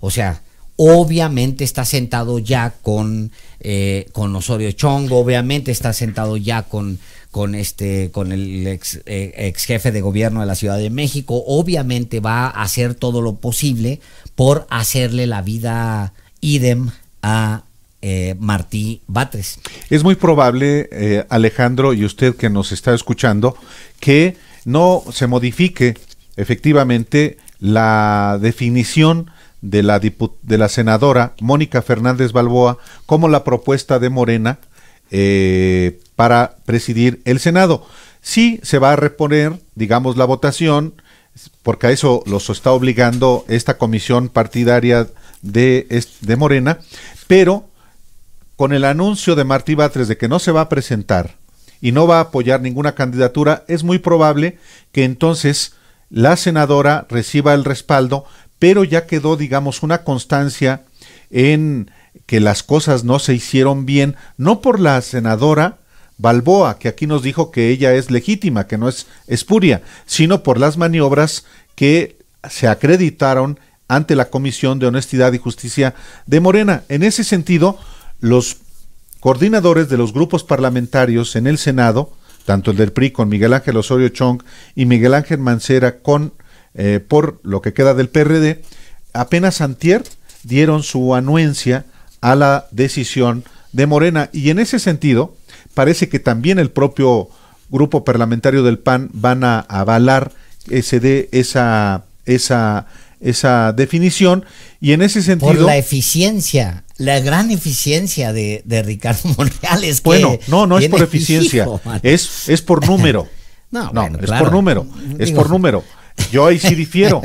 Speaker 2: O sea, obviamente está sentado ya con Osorio Chong, obviamente está sentado ya con el ex jefe de gobierno de la Ciudad de México, obviamente va a hacer todo lo posible por hacerle la vida idem a Martí Batres.
Speaker 1: Es muy probable, Alejandro, y usted que nos está escuchando, que no se modifique efectivamente la definición de la senadora Mónica Fernández Balboa como la propuesta de Morena para presidir el Senado. Sí se va a reponer, digamos, la votación, porque a eso los está obligando esta comisión partidaria de Morena, pero con el anuncio de Martí Batres de que no se va a presentar y no va a apoyar ninguna candidatura, es muy probable que entonces la senadora reciba el respaldo, pero ya quedó, digamos, una constancia en que las cosas no se hicieron bien, no por la senadora Balboa, que aquí nos dijo que ella es legítima, que no es espuria, sino por las maniobras que se acreditaron ante la Comisión de Honestidad y Justicia de Morena. En ese sentido, los coordinadores de los grupos parlamentarios en el Senado, tanto el del PRI con Miguel Ángel Osorio Chong y Miguel Ángel Mancera con por lo que queda del PRD, apenas antier dieron su anuencia a la decisión de Morena, y en ese sentido parece que también el propio grupo parlamentario del PAN van a avalar esa definición, y en ese sentido...
Speaker 2: Por la eficiencia, la gran eficiencia de Ricardo Monreal. Es
Speaker 1: bueno, no es por eficiencia, es por número. Bueno, es claro. Por número. Yo ahí sí difiero,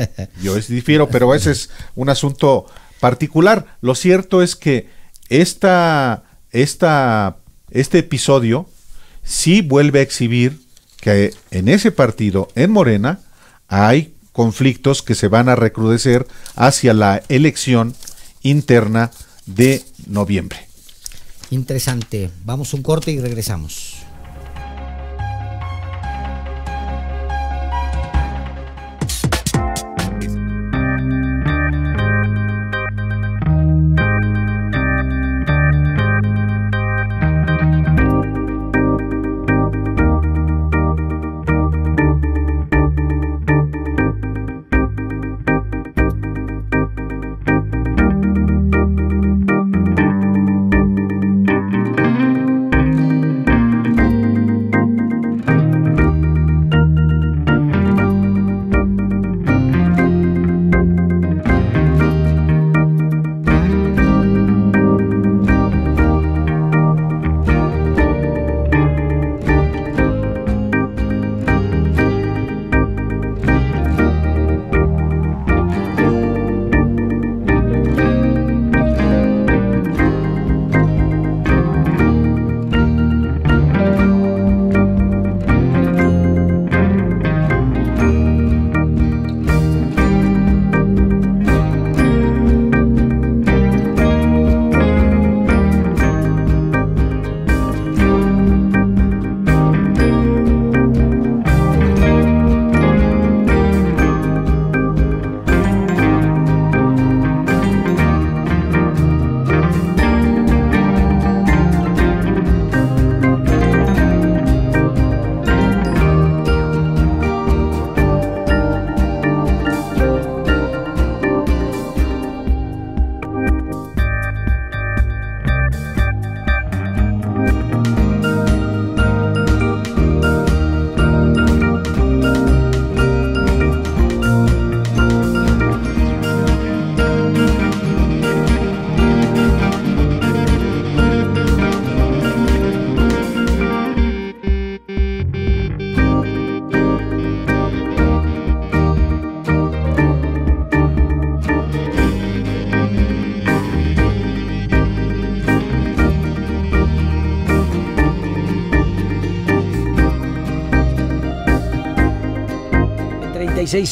Speaker 1: pero ese es un asunto particular. Lo cierto es que este episodio sí vuelve a exhibir que en ese partido, en Morena, hay conflictos que se van a recrudecer hacia la elección interna de noviembre.
Speaker 2: Interesante. Vamos a un corte y regresamos.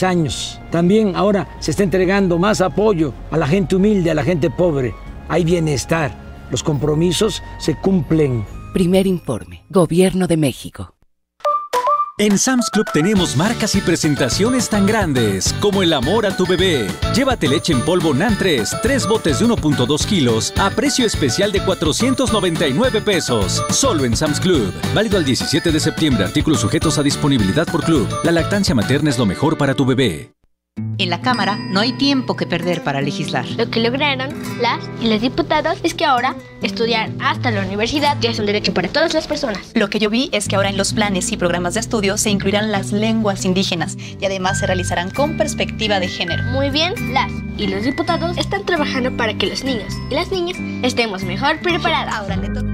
Speaker 7: Años. También ahora se está entregando más apoyo a la gente humilde, a la gente pobre. Hay bienestar. Los compromisos se cumplen.
Speaker 8: Primer informe. Gobierno de México.
Speaker 9: En Sam's Club tenemos marcas y presentaciones tan grandes como el amor a tu bebé. Llévate leche en polvo NAN 3 botes de 1.2 kilos a precio especial de 499 pesos. Solo en Sam's Club. Válido al 17 de septiembre. Artículos sujetos a disponibilidad por club. La lactancia materna es lo mejor para tu bebé.
Speaker 10: En la Cámara no hay tiempo que perder para legislar.
Speaker 11: Lo que lograron las y los diputados es que ahora estudiar hasta la universidad ya es un derecho para todas las personas.
Speaker 10: Lo que yo vi es que ahora en los planes y programas de estudio se incluirán las lenguas indígenas y además se realizarán con perspectiva de género.
Speaker 11: Muy bien, las y los diputados están trabajando para que los niños y las niñas estemos mejor preparados.
Speaker 10: Ahora le toca.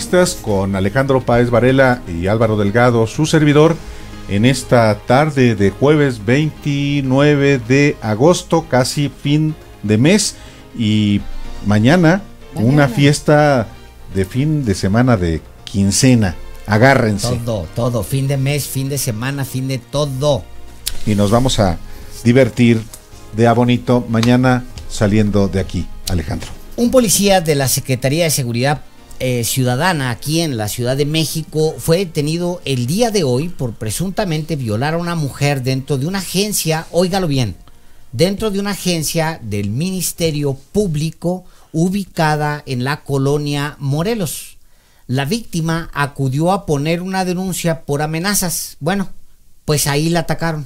Speaker 1: periodistas, con Alejandro Páez Varela y Álvaro Delgado, su servidor, en esta tarde de jueves 29 de agosto, casi fin de mes, y mañana una fiesta de fin de semana, de quincena. Agárrense.
Speaker 2: Todo, fin de mes, fin de semana, fin de todo.
Speaker 1: Y nos vamos a divertir de a bonito mañana saliendo de aquí, Alejandro.
Speaker 2: Un policía de la Secretaría de Seguridad Ciudadana aquí en la Ciudad de México fue detenido el día de hoy por presuntamente violar a una mujer dentro de una agencia, óigalo bien, dentro de una agencia del Ministerio Público ubicada en la colonia Morelos. La víctima acudió a poner una denuncia por amenazas. Bueno, pues ahí la atacaron.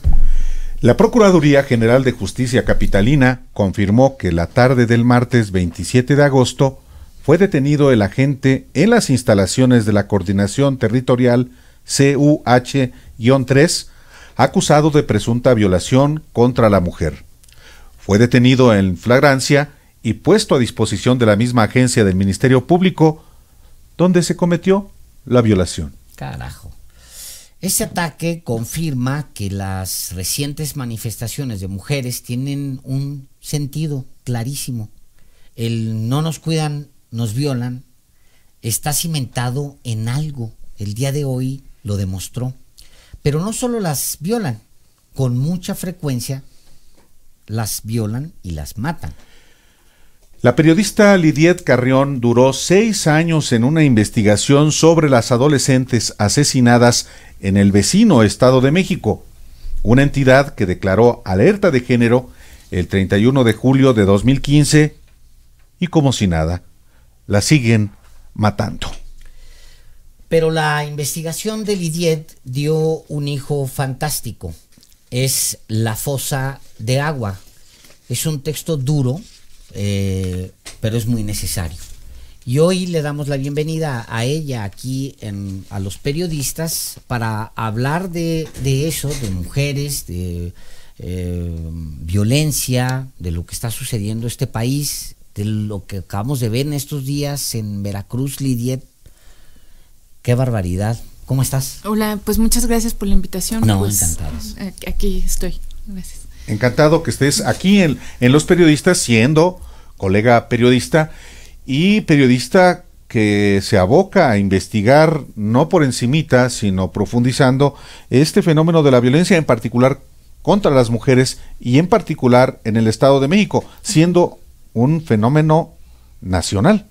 Speaker 1: La Procuraduría General de Justicia Capitalina confirmó que la tarde del martes 27 de agosto fue detenido el agente en las instalaciones de la Coordinación Territorial CUH-3, acusado de presunta violación contra la mujer. Fue detenido en flagrancia y puesto a disposición de la misma agencia del Ministerio Público, donde se cometió la violación.
Speaker 2: Carajo. Este ataque confirma que las recientes manifestaciones de mujeres tienen un sentido clarísimo. El no nos cuidan, nos violan, está cimentado en algo. El día de hoy lo demostró. Pero no solo las violan, con mucha frecuencia las violan y las matan.
Speaker 1: La periodista Lidiet Carrión duró 6 años en una investigación sobre las adolescentes asesinadas en el vecino Estado de México, una entidad que declaró alerta de género el 31 de julio de 2015 y como si nada, la siguen matando.
Speaker 2: Pero la investigación de Lidiet dio un hijo fantástico. Es La fosa de agua. Es un texto duro, pero es muy necesario. Y hoy le damos la bienvenida a ella aquí a los periodistas para hablar de eso, de mujeres, de violencia, de lo que está sucediendo en este país, de lo que acabamos de ver en estos días en Veracruz. Lidiet, qué barbaridad. ¿Cómo estás?
Speaker 12: Hola, pues muchas gracias por la invitación.
Speaker 2: No,
Speaker 12: pues,
Speaker 2: encantados.
Speaker 12: Aquí estoy, gracias.
Speaker 1: Encantado que estés aquí en Los Periodistas, siendo colega periodista y periodista que se aboca a investigar, no por encimita, sino profundizando este fenómeno de la violencia, en particular contra las mujeres y en particular en el Estado de México, siendo un fenómeno nacional.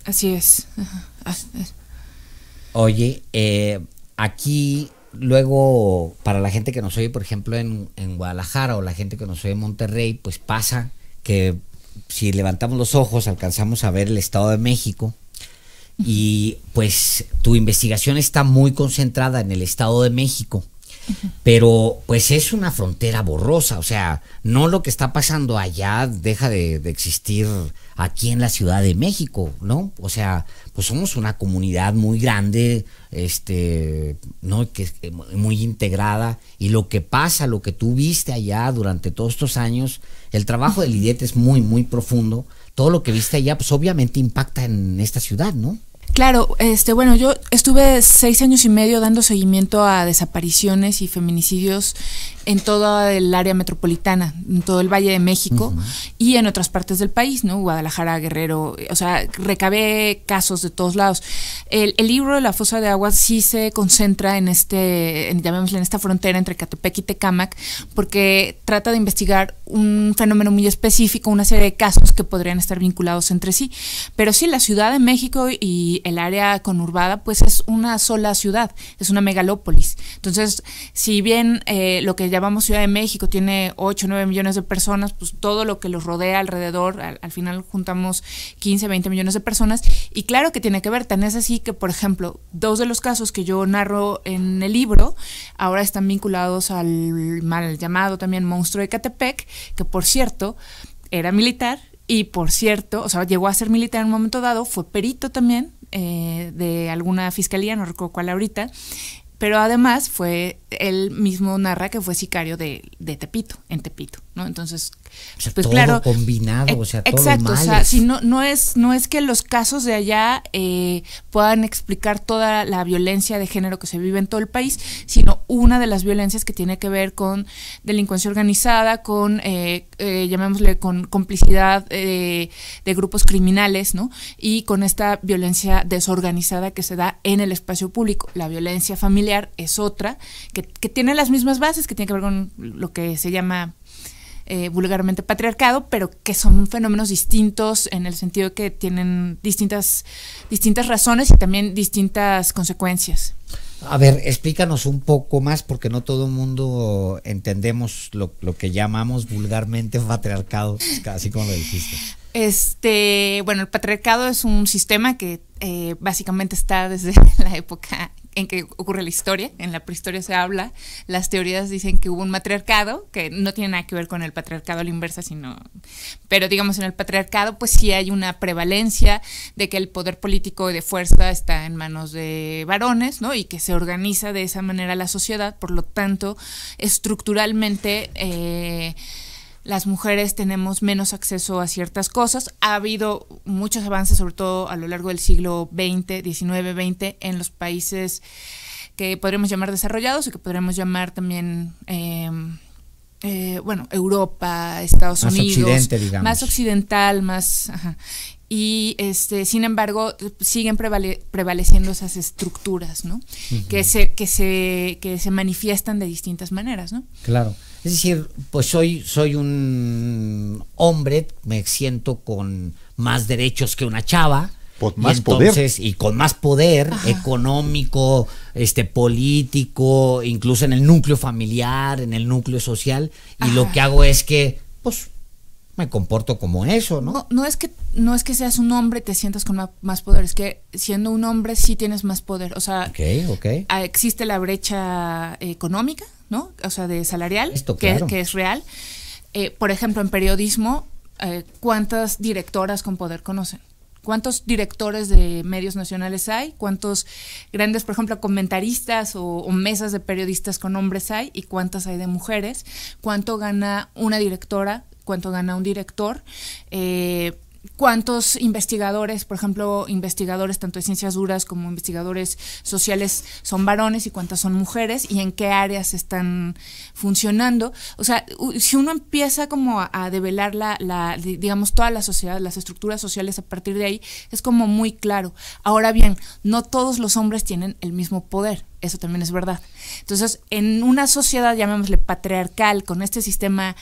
Speaker 12: Así es.
Speaker 2: Oye, aquí luego, para la gente que nos oye, por ejemplo, en Guadalajara, o la gente que nos oye en Monterrey, pues pasa que si levantamos los ojos alcanzamos a ver el Estado de México, y pues tu investigación está muy concentrada en el Estado de México, pero pues es una frontera borrosa. O sea, no lo que está pasando allá deja de existir aquí en la Ciudad de México, ¿no? O sea, pues somos una comunidad muy grande, ¿no? Que muy integrada, y lo que pasa, lo que tú viste allá durante todos estos años, el trabajo de Lidiet es muy, muy profundo. Todo lo que viste allá, pues obviamente impacta en esta ciudad, ¿no?
Speaker 12: Claro, bueno, yo estuve 6 años y medio dando seguimiento a desapariciones y feminicidios en toda el área metropolitana, en todo el Valle de México y en otras partes del país, ¿no? Guadalajara, Guerrero, o sea, recabé casos de todos lados. El libro de La fosa de agua sí se concentra llamémosle en esta frontera entre Catepec y Tecámac, porque trata de investigar un fenómeno muy específico, una serie de casos que podrían estar vinculados entre sí. Pero sí, la Ciudad de México y el área conurbada, pues es una sola ciudad, es una megalópolis. Entonces, si bien lo que llamamos Ciudad de México tiene 8 o 9 millones de personas, pues todo lo que los rodea alrededor, al final juntamos 15, 20 millones de personas, y claro que tiene que ver. Tan es así que, por ejemplo, 2 de los casos que yo narro en el libro ahora están vinculados al mal llamado también monstruo de Catepec, que por cierto era militar, y por cierto, o sea, llegó a ser militar en un momento dado, fue perito también de alguna fiscalía, no recuerdo cuál ahorita, pero además él mismo narra que fue sicario de Tepito, en Tepito, ¿no? Entonces,
Speaker 2: o sea,
Speaker 12: pues
Speaker 2: todo
Speaker 12: claro,
Speaker 2: combinado, o sea, todos
Speaker 12: exacto,
Speaker 2: los males.
Speaker 12: o sea, si no es que los casos de allá puedan explicar toda la violencia de género que se vive en todo el país, sino una de las violencias que tiene que ver con delincuencia organizada, con llamémosle con complicidad de grupos criminales, ¿no? Y con esta violencia desorganizada que se da en el espacio público. La violencia familiar es otra que tiene las mismas bases, que tiene que ver con lo que se llama vulgarmente patriarcado, pero que son fenómenos distintos en el sentido de que tienen distintas razones y también distintas consecuencias.
Speaker 2: A ver, explícanos un poco más, porque no todo el mundo entendemos lo que llamamos vulgarmente patriarcado, así como lo dijiste.
Speaker 12: Bueno, el patriarcado es un sistema que básicamente está desde la época en que ocurre la historia. En la prehistoria se habla, las teorías dicen que hubo un matriarcado, que no tiene nada que ver con el patriarcado a la inversa, pero digamos en el patriarcado pues sí hay una prevalencia de que el poder político y de fuerza está en manos de varones, ¿no? Y que se organiza de esa manera la sociedad, por lo tanto, estructuralmente las mujeres tenemos menos acceso a ciertas cosas. Ha habido muchos avances, sobre todo a lo largo del siglo XX, XIX, XX, en los países que podríamos llamar desarrollados y que podríamos llamar también, Europa, Estados Unidos. Más occidente, digamos. Más occidental, más... Ajá. Y sin embargo siguen prevaleciendo esas estructuras, ¿no? Uh-huh. que se manifiestan de distintas maneras, ¿no?
Speaker 2: Claro. Es decir, pues soy un hombre, me siento con más derechos que una chava.
Speaker 1: Con más poder.
Speaker 2: Y con más poder económico, político, incluso en el núcleo familiar, en el núcleo social. Y lo que hago es que, pues, me comporto como eso, ¿no?
Speaker 12: No es que seas un hombre y te sientas con más poder, es que siendo un hombre sí tienes más poder. O sea, existe la brecha económica, ¿no? O sea, de salarial, que es real. Por ejemplo, en periodismo, ¿cuántas directoras con poder conocen? ¿Cuántos directores de medios nacionales hay? ¿Cuántos grandes, por ejemplo, comentaristas o mesas de periodistas con hombres hay? ¿Y cuántas hay de mujeres? ¿Cuánto gana una directora? ¿Cuánto gana un director? ¿Cuántos investigadores, por ejemplo, investigadores tanto de ciencias duras como investigadores sociales son varones y cuántas son mujeres? ¿Y en qué áreas están funcionando? O sea, si uno empieza como a develar digamos, toda la sociedad, las estructuras sociales a partir de ahí, es como muy claro. Ahora bien, no todos los hombres tienen el mismo poder. Eso también es verdad. Entonces, en una sociedad, llamémosle patriarcal, con este sistema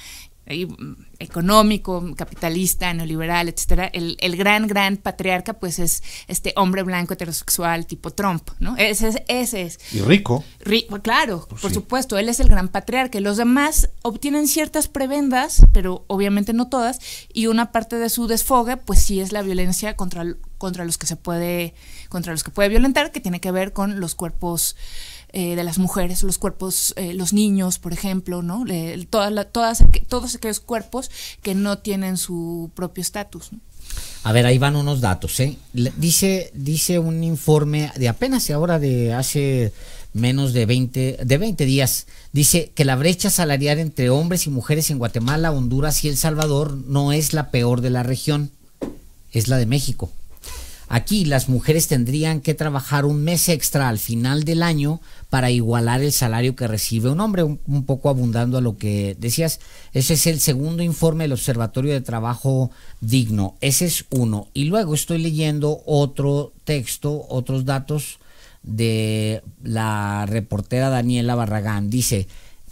Speaker 12: económico, capitalista, neoliberal, etcétera, el gran patriarca pues es este hombre blanco heterosexual tipo Trump, ¿no? Ese es.
Speaker 1: Y rico.
Speaker 12: Claro, pues por supuesto, él es el gran patriarca. Los demás obtienen ciertas prebendas, pero obviamente no todas, y una parte de su desfogue pues sí es la violencia contra los que puede violentar, que tiene que ver con los cuerpos de las mujeres, los cuerpos, los niños, por ejemplo, ¿no? Todos aquellos cuerpos que no tienen su propio estatus, ¿no?
Speaker 2: A ver, ahí van unos datos, ¿eh? Dice un informe de apenas ahora, de hace menos de 20 días, dice que la brecha salarial entre hombres y mujeres en Guatemala, Honduras y El Salvador no es la peor de la región, es la de México. Aquí las mujeres tendrían que trabajar un mes extra al final del año para igualar el salario que recibe un hombre, un poco abundando a lo que decías. Ese es el segundo informe del Observatorio de Trabajo Digno. Ese es uno. Y luego estoy leyendo otro texto, otros datos de la reportera Daniela Barragán. Dice,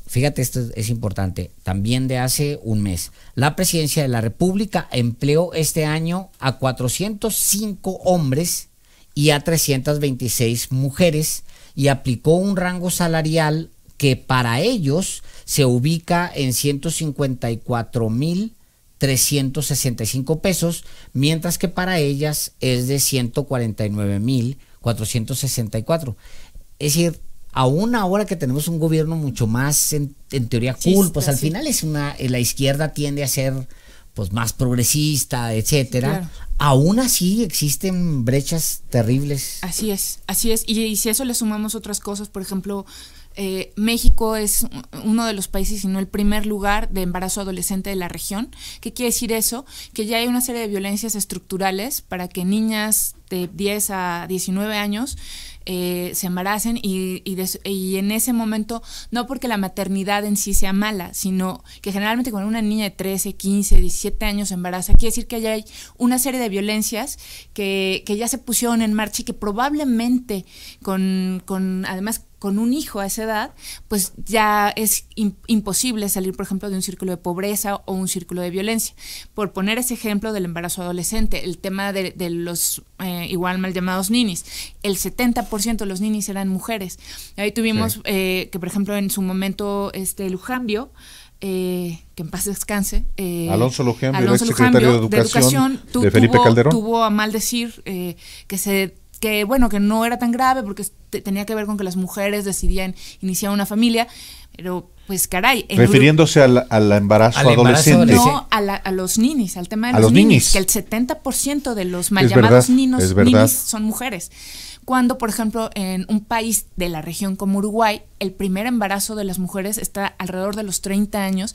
Speaker 2: fíjate, esto es importante, también de hace un mes. La Presidencia de la República empleó este año a 405 hombres y a 326 mujeres y aplicó un rango salarial que para ellos se ubica en 154,365 pesos, mientras que para ellas es de 149,464. Es decir, aún ahora que tenemos un gobierno mucho más en teoría cool, pues al final es la izquierda tiende a ser pues más progresista, etcétera.
Speaker 12: Claro.
Speaker 2: Aún así existen brechas terribles.
Speaker 12: Así es. Y si a eso le sumamos otras cosas, por ejemplo, México es uno de los países, si no el primer lugar de embarazo adolescente de la región. ¿Qué quiere decir eso? Que ya hay una serie de violencias estructurales para que niñas de 10 a 19 años se embaracen y en ese momento, no porque la maternidad en sí sea mala, sino que generalmente cuando una niña de 13, 15, 17 años se embaraza, quiere decir que ya hay una serie de violencias que ya se pusieron en marcha y que probablemente además con un hijo a esa edad, pues ya es imposible salir, por ejemplo, de un círculo de pobreza o un círculo de violencia. Por poner ese ejemplo del embarazo adolescente, el tema de los igual mal llamados ninis, el 70% de los ninis eran mujeres. Ahí tuvimos que, por ejemplo, en su momento Lujambio, que en paz descanse,
Speaker 1: Alonso Lujambio, ex secretario de Educación de Felipe Calderón,
Speaker 12: tuvo a mal decir que no era tan grave porque tenía que ver con que las mujeres decidían iniciar una familia, pero pues caray.
Speaker 1: Refiriéndose al embarazo adolescente.
Speaker 12: No, a los ninis, al tema de los ninis, que el 70% de los mal llamados ninis son mujeres. Cuando, por ejemplo, en un país de la región como Uruguay, el primer embarazo de las mujeres está alrededor de los 30 años,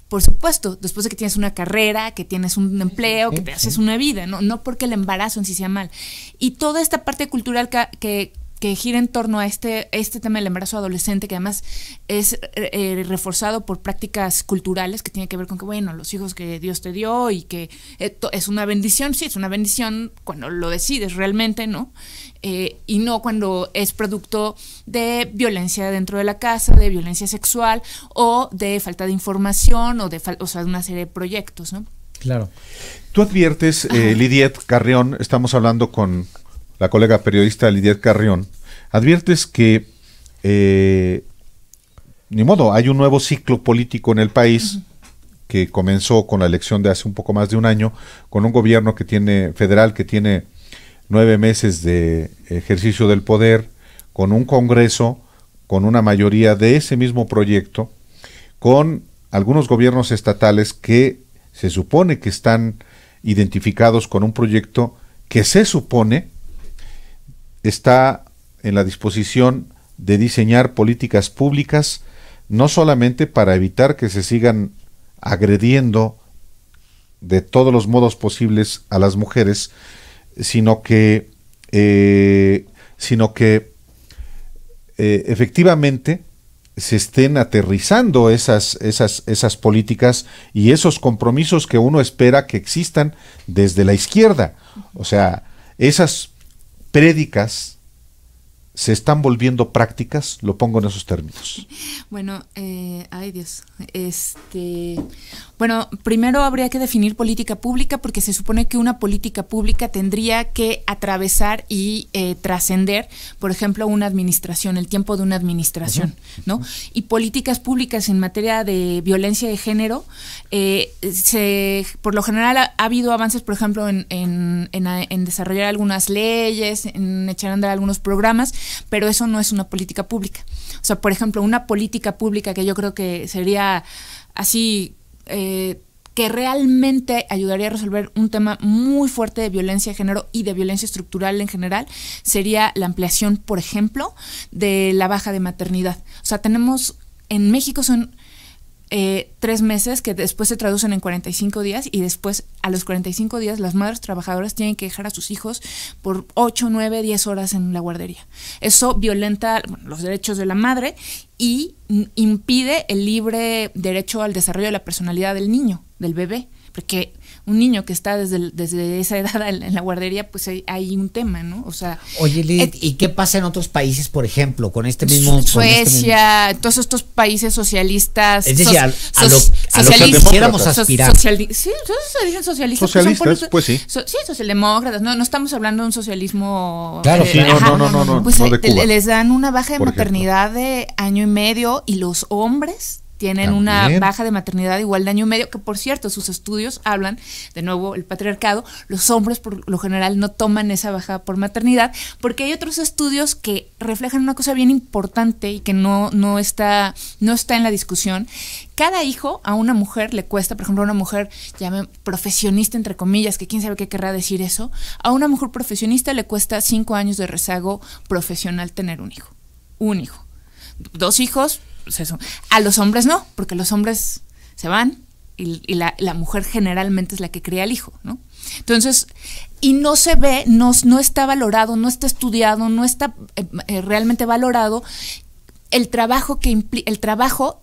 Speaker 12: por supuesto, después de que tienes una carrera, que tienes un empleo, que te haces una vida, no porque el embarazo en sí sea mal. Y toda esta parte cultural que gira en torno a este tema del embarazo adolescente, que además es reforzado por prácticas culturales que tiene que ver con que, bueno, los hijos que Dios te dio y que es una bendición, sí, es una bendición cuando lo decides realmente, ¿no? Y no cuando es producto de violencia dentro de la casa, de violencia sexual o de falta de información o de una serie de proyectos, ¿no?
Speaker 2: Claro.
Speaker 1: Tú adviertes, Lidiet Carrión, estamos hablando con la colega periodista Lidiet Carrión, adviertes que ni modo, hay un nuevo ciclo político en el país que comenzó con la elección de hace un poco más de un año, con un gobierno federal que tiene 9 meses de ejercicio del poder, con un Congreso, con una mayoría de ese mismo proyecto, con algunos gobiernos estatales que se supone que están identificados con un proyecto que se supone está en la disposición de diseñar políticas públicas, no solamente para evitar que se sigan agrediendo de todos los modos posibles a las mujeres, sino que efectivamente se estén aterrizando esas políticas y esos compromisos que uno espera que existan desde la izquierda. O sea, esas prédicas se están volviendo prácticas, lo pongo en esos términos.
Speaker 12: Bueno, ay Dios, bueno, primero habría que definir política pública, porque se supone que una política pública tendría que atravesar y trascender, por ejemplo, una administración, el tiempo de una administración, ¿no? Y políticas públicas en materia de violencia de género, por lo general ha habido avances, por ejemplo, en desarrollar algunas leyes, en echar a andar algunos programas, pero eso no es una política pública. O sea, por ejemplo, una política pública que yo creo que sería así, que realmente ayudaría a resolver un tema muy fuerte de violencia de género y de violencia estructural en general, sería la ampliación, por ejemplo, de la baja de maternidad. O sea, tenemos, en México son 3 meses que después se traducen en 45 días y después a los 45 días las madres trabajadoras tienen que dejar a sus hijos por 8, 9, 10 horas en la guardería. Eso violenta los derechos de la madre y impide el libre derecho al desarrollo de la personalidad del niño, del bebé, porque un niño que está desde esa edad en la guardería, pues hay un tema, ¿no? O sea,
Speaker 2: oye, Lid, ¿y qué pasa en otros países, por ejemplo, con este mismo
Speaker 12: Suecia, todos estos países socialistas?
Speaker 2: Es decir, a lo que quisiéramos aspirar.
Speaker 12: Sí, se dicen socialistas.
Speaker 1: Socialistas, pues sí.
Speaker 12: Sí, socialdemócratas, no estamos hablando de un socialismo.
Speaker 2: Claro, sí,
Speaker 1: no,
Speaker 12: pues
Speaker 1: no de Cuba,
Speaker 12: les dan una baja de maternidad de 1 año y medio y los hombres tienen una baja de maternidad igual de año y medio, que por cierto, sus estudios hablan, de nuevo, el patriarcado, los hombres por lo general no toman esa baja por maternidad, porque hay otros estudios que reflejan una cosa bien importante y que no está en la discusión. Cada hijo a una mujer le cuesta, por ejemplo, a una mujer profesionista, entre comillas, que quién sabe qué querrá decir eso, a una mujer profesionista le cuesta 5 años de rezago profesional tener un hijo. Un hijo. 2 hijos, pues eso. A los hombres no, porque los hombres se van y la mujer generalmente es la que cría al hijo, ¿no? Entonces, y no se ve, no está valorado, no está estudiado, no está realmente valorado el trabajo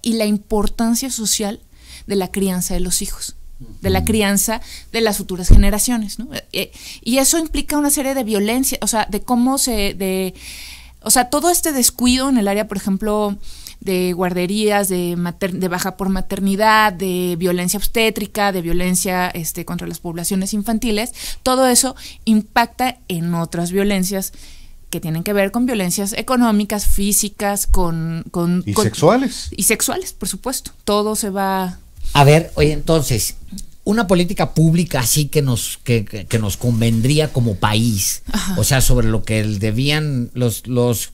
Speaker 12: y la importancia social de la crianza de los hijos, de la crianza de las futuras generaciones, ¿no? Y eso implica una serie de violencia, o sea, de cómo todo este descuido en el área, por ejemplo, de guarderías, de baja por maternidad, de violencia obstétrica, de violencia contra las poblaciones infantiles, todo eso impacta en otras violencias que tienen que ver con violencias económicas, físicas,
Speaker 1: y sexuales.
Speaker 12: Y sexuales, por supuesto. Todo se va...
Speaker 2: A ver, oye, entonces, una política pública así que nos convendría como país, o sea, sobre lo que debían, los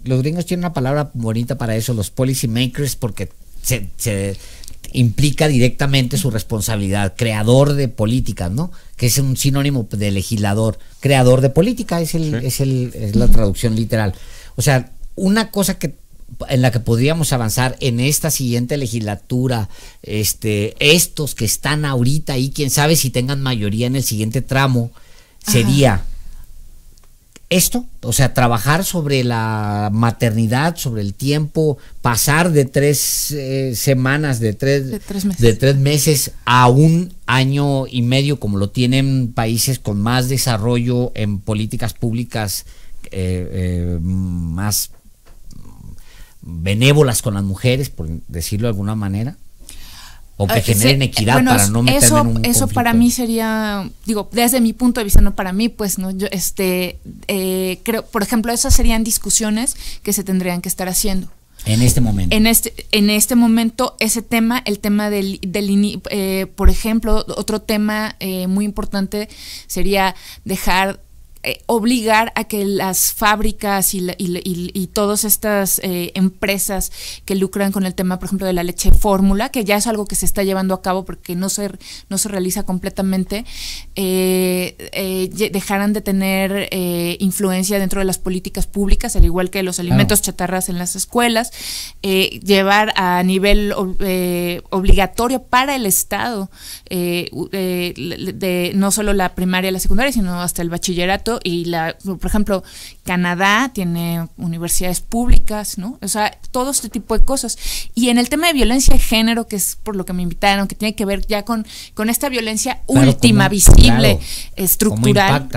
Speaker 2: gringos tienen una palabra bonita para eso, los policy makers, porque se implica directamente su responsabilidad, creador de políticas, ¿no? Que es un sinónimo de legislador, creador de política, es la traducción literal. O sea, una cosa en la que podríamos avanzar en esta siguiente legislatura, estos que están ahorita ahí, quién sabe si tengan mayoría en el siguiente tramo, sería esto, o sea, trabajar sobre la maternidad, sobre el tiempo, pasar de 3 semanas, de 3 meses a 1 año y medio, como lo tienen países con más desarrollo en políticas públicas más benévolas con las mujeres, por decirlo de alguna manera, o que generen equidad, bueno, para no meterme en un conflicto.
Speaker 12: Eso para mí sería, digo, desde mi punto de vista, no para mí, pues, no, yo creo, por ejemplo, esas serían discusiones que se tendrían que estar haciendo.
Speaker 2: En este momento.
Speaker 12: En este momento, ese tema, el tema por ejemplo, otro tema muy importante sería obligar a que las fábricas y todas estas empresas que lucran con el tema, por ejemplo, de la leche fórmula, que ya es algo que se está llevando a cabo porque no se realiza completamente, dejaran de tener influencia dentro de las políticas públicas, al igual que los alimentos chatarras en las escuelas, llevar a nivel obligatorio para el Estado, no solo la primaria y la secundaria, sino hasta el bachillerato. Y por ejemplo, Canadá tiene universidades públicas, ¿no? O sea, todo este tipo de cosas. Y en el tema de violencia de género, que es por lo que me invitaron, que tiene que ver ya con esta violencia última, visible, estructural,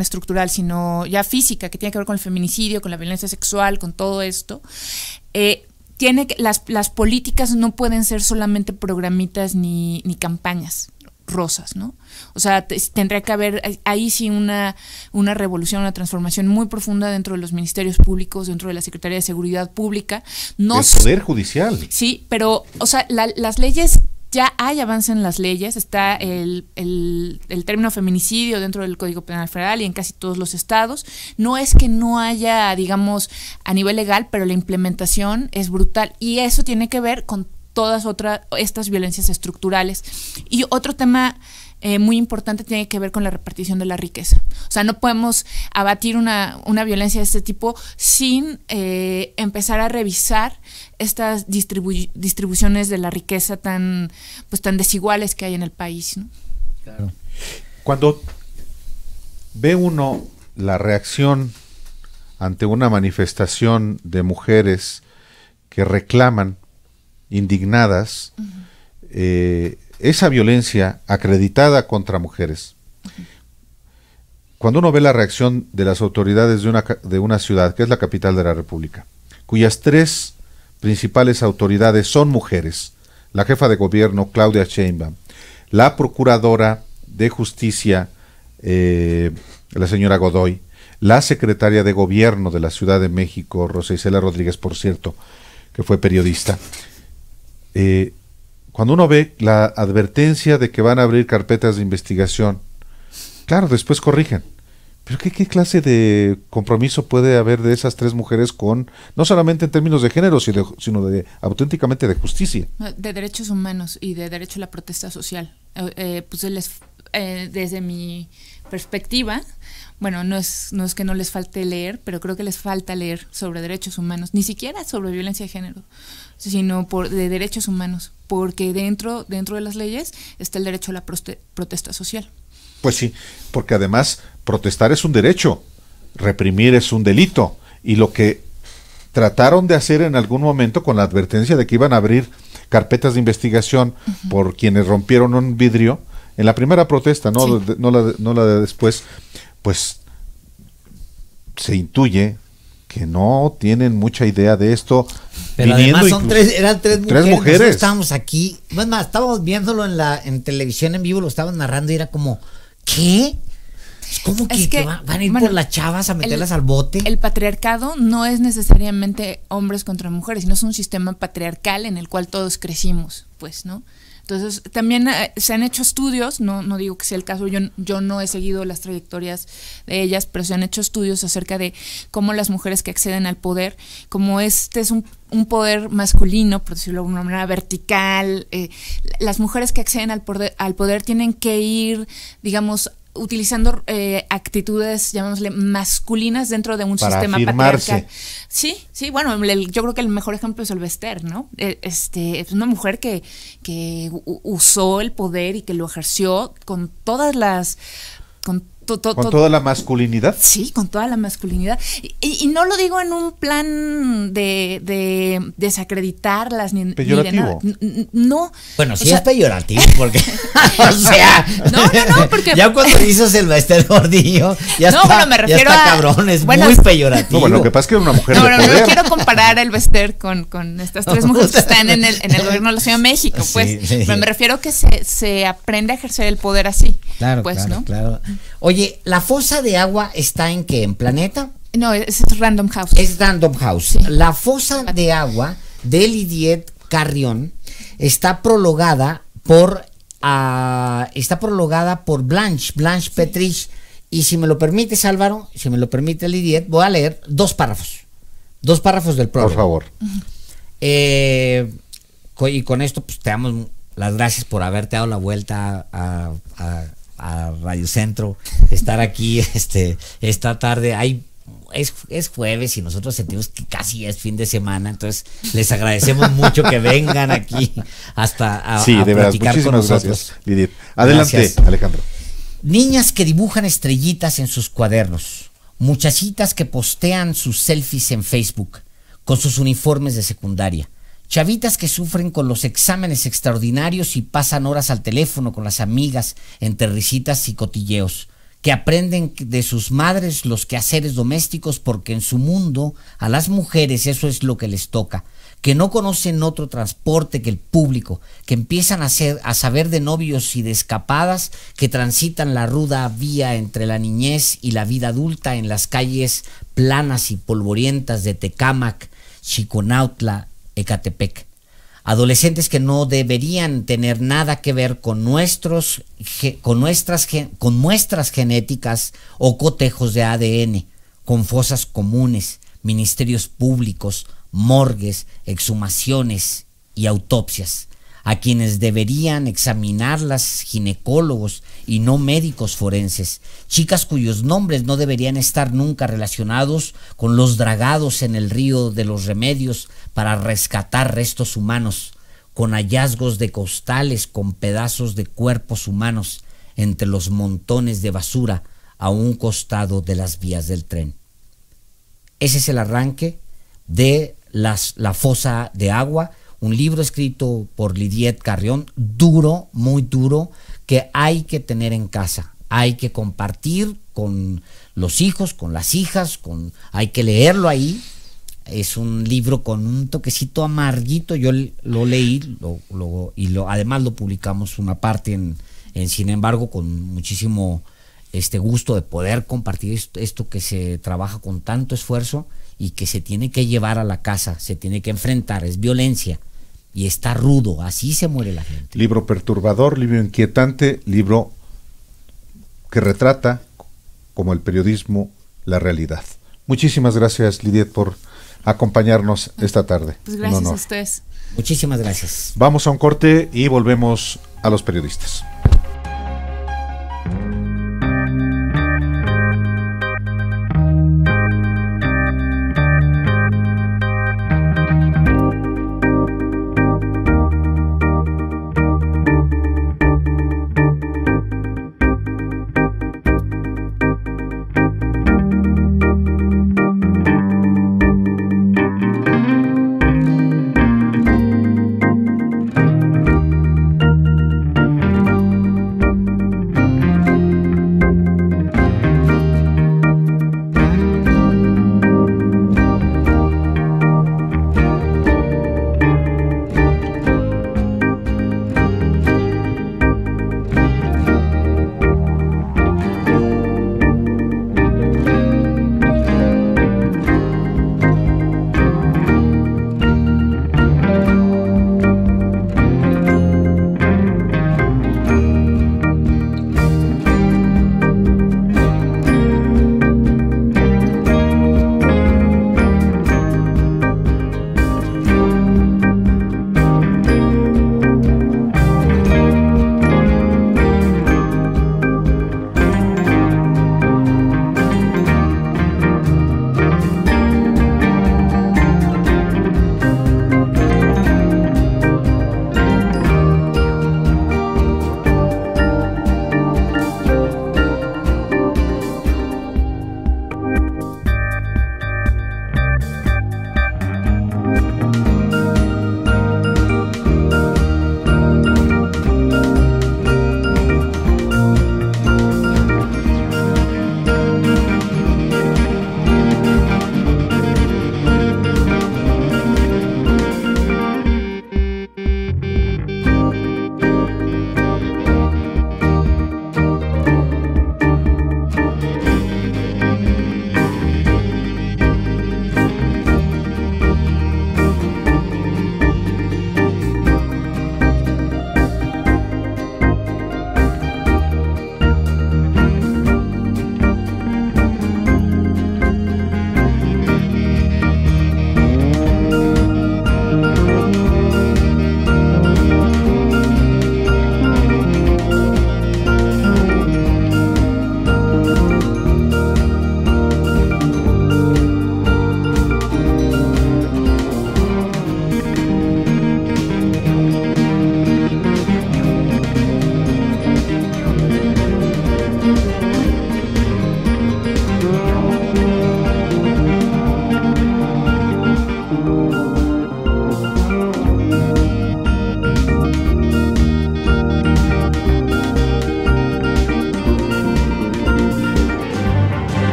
Speaker 12: estructural, sino ya física, que tiene que ver con el feminicidio, con la violencia sexual, con todo esto. Las políticas no pueden ser solamente programitas ni campañas rosas, ¿no? O sea, tendría que haber ahí sí una revolución, una transformación muy profunda dentro de los ministerios públicos, dentro de la Secretaría de Seguridad Pública.
Speaker 1: El Poder Judicial.
Speaker 12: Sí, pero, o sea, las leyes, ya hay avance en las leyes, está el término feminicidio dentro del Código Penal Federal y en casi todos los estados. No es que no haya, digamos, a nivel legal, pero la implementación es brutal y eso tiene que ver con todas estas violencias estructurales. Y otro tema muy importante tiene que ver con la repartición de la riqueza. O sea, no podemos abatir una violencia de este tipo sin empezar a revisar estas distribuciones de la riqueza tan desiguales que hay en el país, ¿no?
Speaker 2: Claro.
Speaker 1: Cuando ve uno la reacción ante una manifestación de mujeres que reclaman, indignadas, esa violencia acreditada contra mujeres. Cuando uno ve la reacción de las autoridades de una ciudad, que es la capital de la República, cuyas 3 principales autoridades son mujeres, la jefa de gobierno, Claudia Sheinbaum, la procuradora de justicia, la señora Godoy, la secretaria de gobierno de la Ciudad de México, Rosa Isela Rodríguez, por cierto, que fue periodista, cuando uno ve la advertencia de que van a abrir carpetas de investigación, claro, después corrigen. Pero ¿qué clase de compromiso puede haber de esas 3 mujeres con, no solamente en términos de género, sino de auténticamente de justicia?
Speaker 12: De derechos humanos y de derecho a la protesta social. Desde mi perspectiva, bueno, no es que no les falte leer, pero creo que les falta leer sobre derechos humanos, ni siquiera sobre violencia de género, sino de derechos humanos, porque dentro de las leyes está el derecho a la protesta social.
Speaker 1: Pues sí, porque además protestar es un derecho, reprimir es un delito, y lo que trataron de hacer en algún momento con la advertencia de que iban a abrir carpetas de investigación por quienes rompieron un vidrio, en la primera protesta, no, sí, no la de después, pues se intuye que no tienen mucha idea de esto.
Speaker 2: Pero además eran tres mujeres. Nosotros estábamos aquí, es más, estábamos viéndolo en televisión en vivo, lo estaban narrando y era como, ¿qué? ¿Cómo que van a ir por las chavas a meterlas al bote?
Speaker 12: El patriarcado no es necesariamente hombres contra mujeres, sino es un sistema patriarcal en el cual todos crecimos, pues, ¿no? Entonces, también se han hecho estudios, no digo que sea el caso, yo no he seguido las trayectorias de ellas, pero se han hecho estudios acerca de cómo las mujeres que acceden al poder, como este es un poder masculino, por decirlo de alguna manera, vertical, las mujeres que acceden al poder tienen que ir, digamos, utilizando actitudes, llamémosle, masculinas dentro de un sistema patriarcal. Sí, bueno, yo creo que el mejor ejemplo es el Bester, ¿no? Es una mujer que usó el poder y que lo ejerció con todas las...
Speaker 1: ¿Con toda la masculinidad?
Speaker 12: Sí, con toda la masculinidad. Y no lo digo en un plan de desacreditarlas ni
Speaker 1: peyorativo.
Speaker 12: Ni de nada. No.
Speaker 2: Bueno, sí es peyorativo, porque o sea, no, porque ya cuando dices el Bester Gordillo, ya está cabrón, es muy peyorativo.
Speaker 1: No, bueno, lo que pasa es que era una mujer de poder.
Speaker 12: No quiero comparar el Bester con estas 3 mujeres que están en el gobierno de la Ciudad de México, pues. Sí. Pero me refiero que se aprende a ejercer el poder así.
Speaker 2: Claro,
Speaker 12: pues,
Speaker 2: claro,
Speaker 12: ¿no?
Speaker 2: Claro. Oye, ¿la fosa de agua está en qué? ¿En Planeta?
Speaker 12: No, es Random House.
Speaker 2: Es Random House. Sí. La fosa de agua de Lidiet Carrión está prologada por Blanche Petrich. Y si me lo permites, Álvaro, si me lo permite Lidiet, voy a leer 2 párrafos. 2 párrafos del prólogo.
Speaker 1: Por favor.
Speaker 2: Y con esto, pues te damos las gracias por haberte dado la vuelta a Radio Centro, estar aquí esta tarde. Es jueves y nosotros sentimos que casi es fin de semana, entonces les agradecemos mucho que vengan aquí hasta a platicar con nosotros.
Speaker 1: Gracias, Lidiet. Adelante, gracias. Alejandro.
Speaker 2: Niñas que dibujan estrellitas en sus cuadernos, muchachitas que postean sus selfies en Facebook con sus uniformes de secundaria, chavitas que sufren con los exámenes extraordinarios y pasan horas al teléfono con las amigas entre risitas y cotilleos, que aprenden de sus madres los quehaceres domésticos porque en su mundo a las mujeres eso es lo que les toca, que no conocen otro transporte que el público, que empiezan a saber de novios y de escapadas, que transitan la ruda vía entre la niñez y la vida adulta en las calles planas y polvorientas de Tecámac, Chiconautla, Ecatepec. Adolescentes que no deberían tener nada que ver con muestras genéticas o cotejos de ADN, con fosas comunes, ministerios públicos, morgues, exhumaciones y autopsias, a quienes deberían examinarlas ginecólogos y no médicos forenses, chicas cuyos nombres no deberían estar nunca relacionados con los dragados en el río de los remedios para rescatar restos humanos, con hallazgos de costales con pedazos de cuerpos humanos entre los montones de basura a un costado de las vías del tren. Ese es el arranque de la fosa de agua, un libro escrito por Lidiet Carrión, duro, muy duro, que hay que tener en casa, hay que compartir con los hijos, con las hijas, hay que leerlo ahí. Es un libro con un toquecito amarguito, yo lo leí además lo publicamos una parte en Sin embargo, con muchísimo gusto de poder compartir esto que se trabaja con tanto esfuerzo y que se tiene que llevar a la casa, se tiene que enfrentar, es violencia, y está rudo, así se muere la gente.
Speaker 1: Libro perturbador, libro inquietante, libro que retrata, como el periodismo, la realidad. Muchísimas gracias, Lidiet, por acompañarnos esta tarde.
Speaker 12: Pues gracias a ustedes.
Speaker 2: Muchísimas gracias.
Speaker 1: Vamos a un corte y volvemos a Los Periodistas.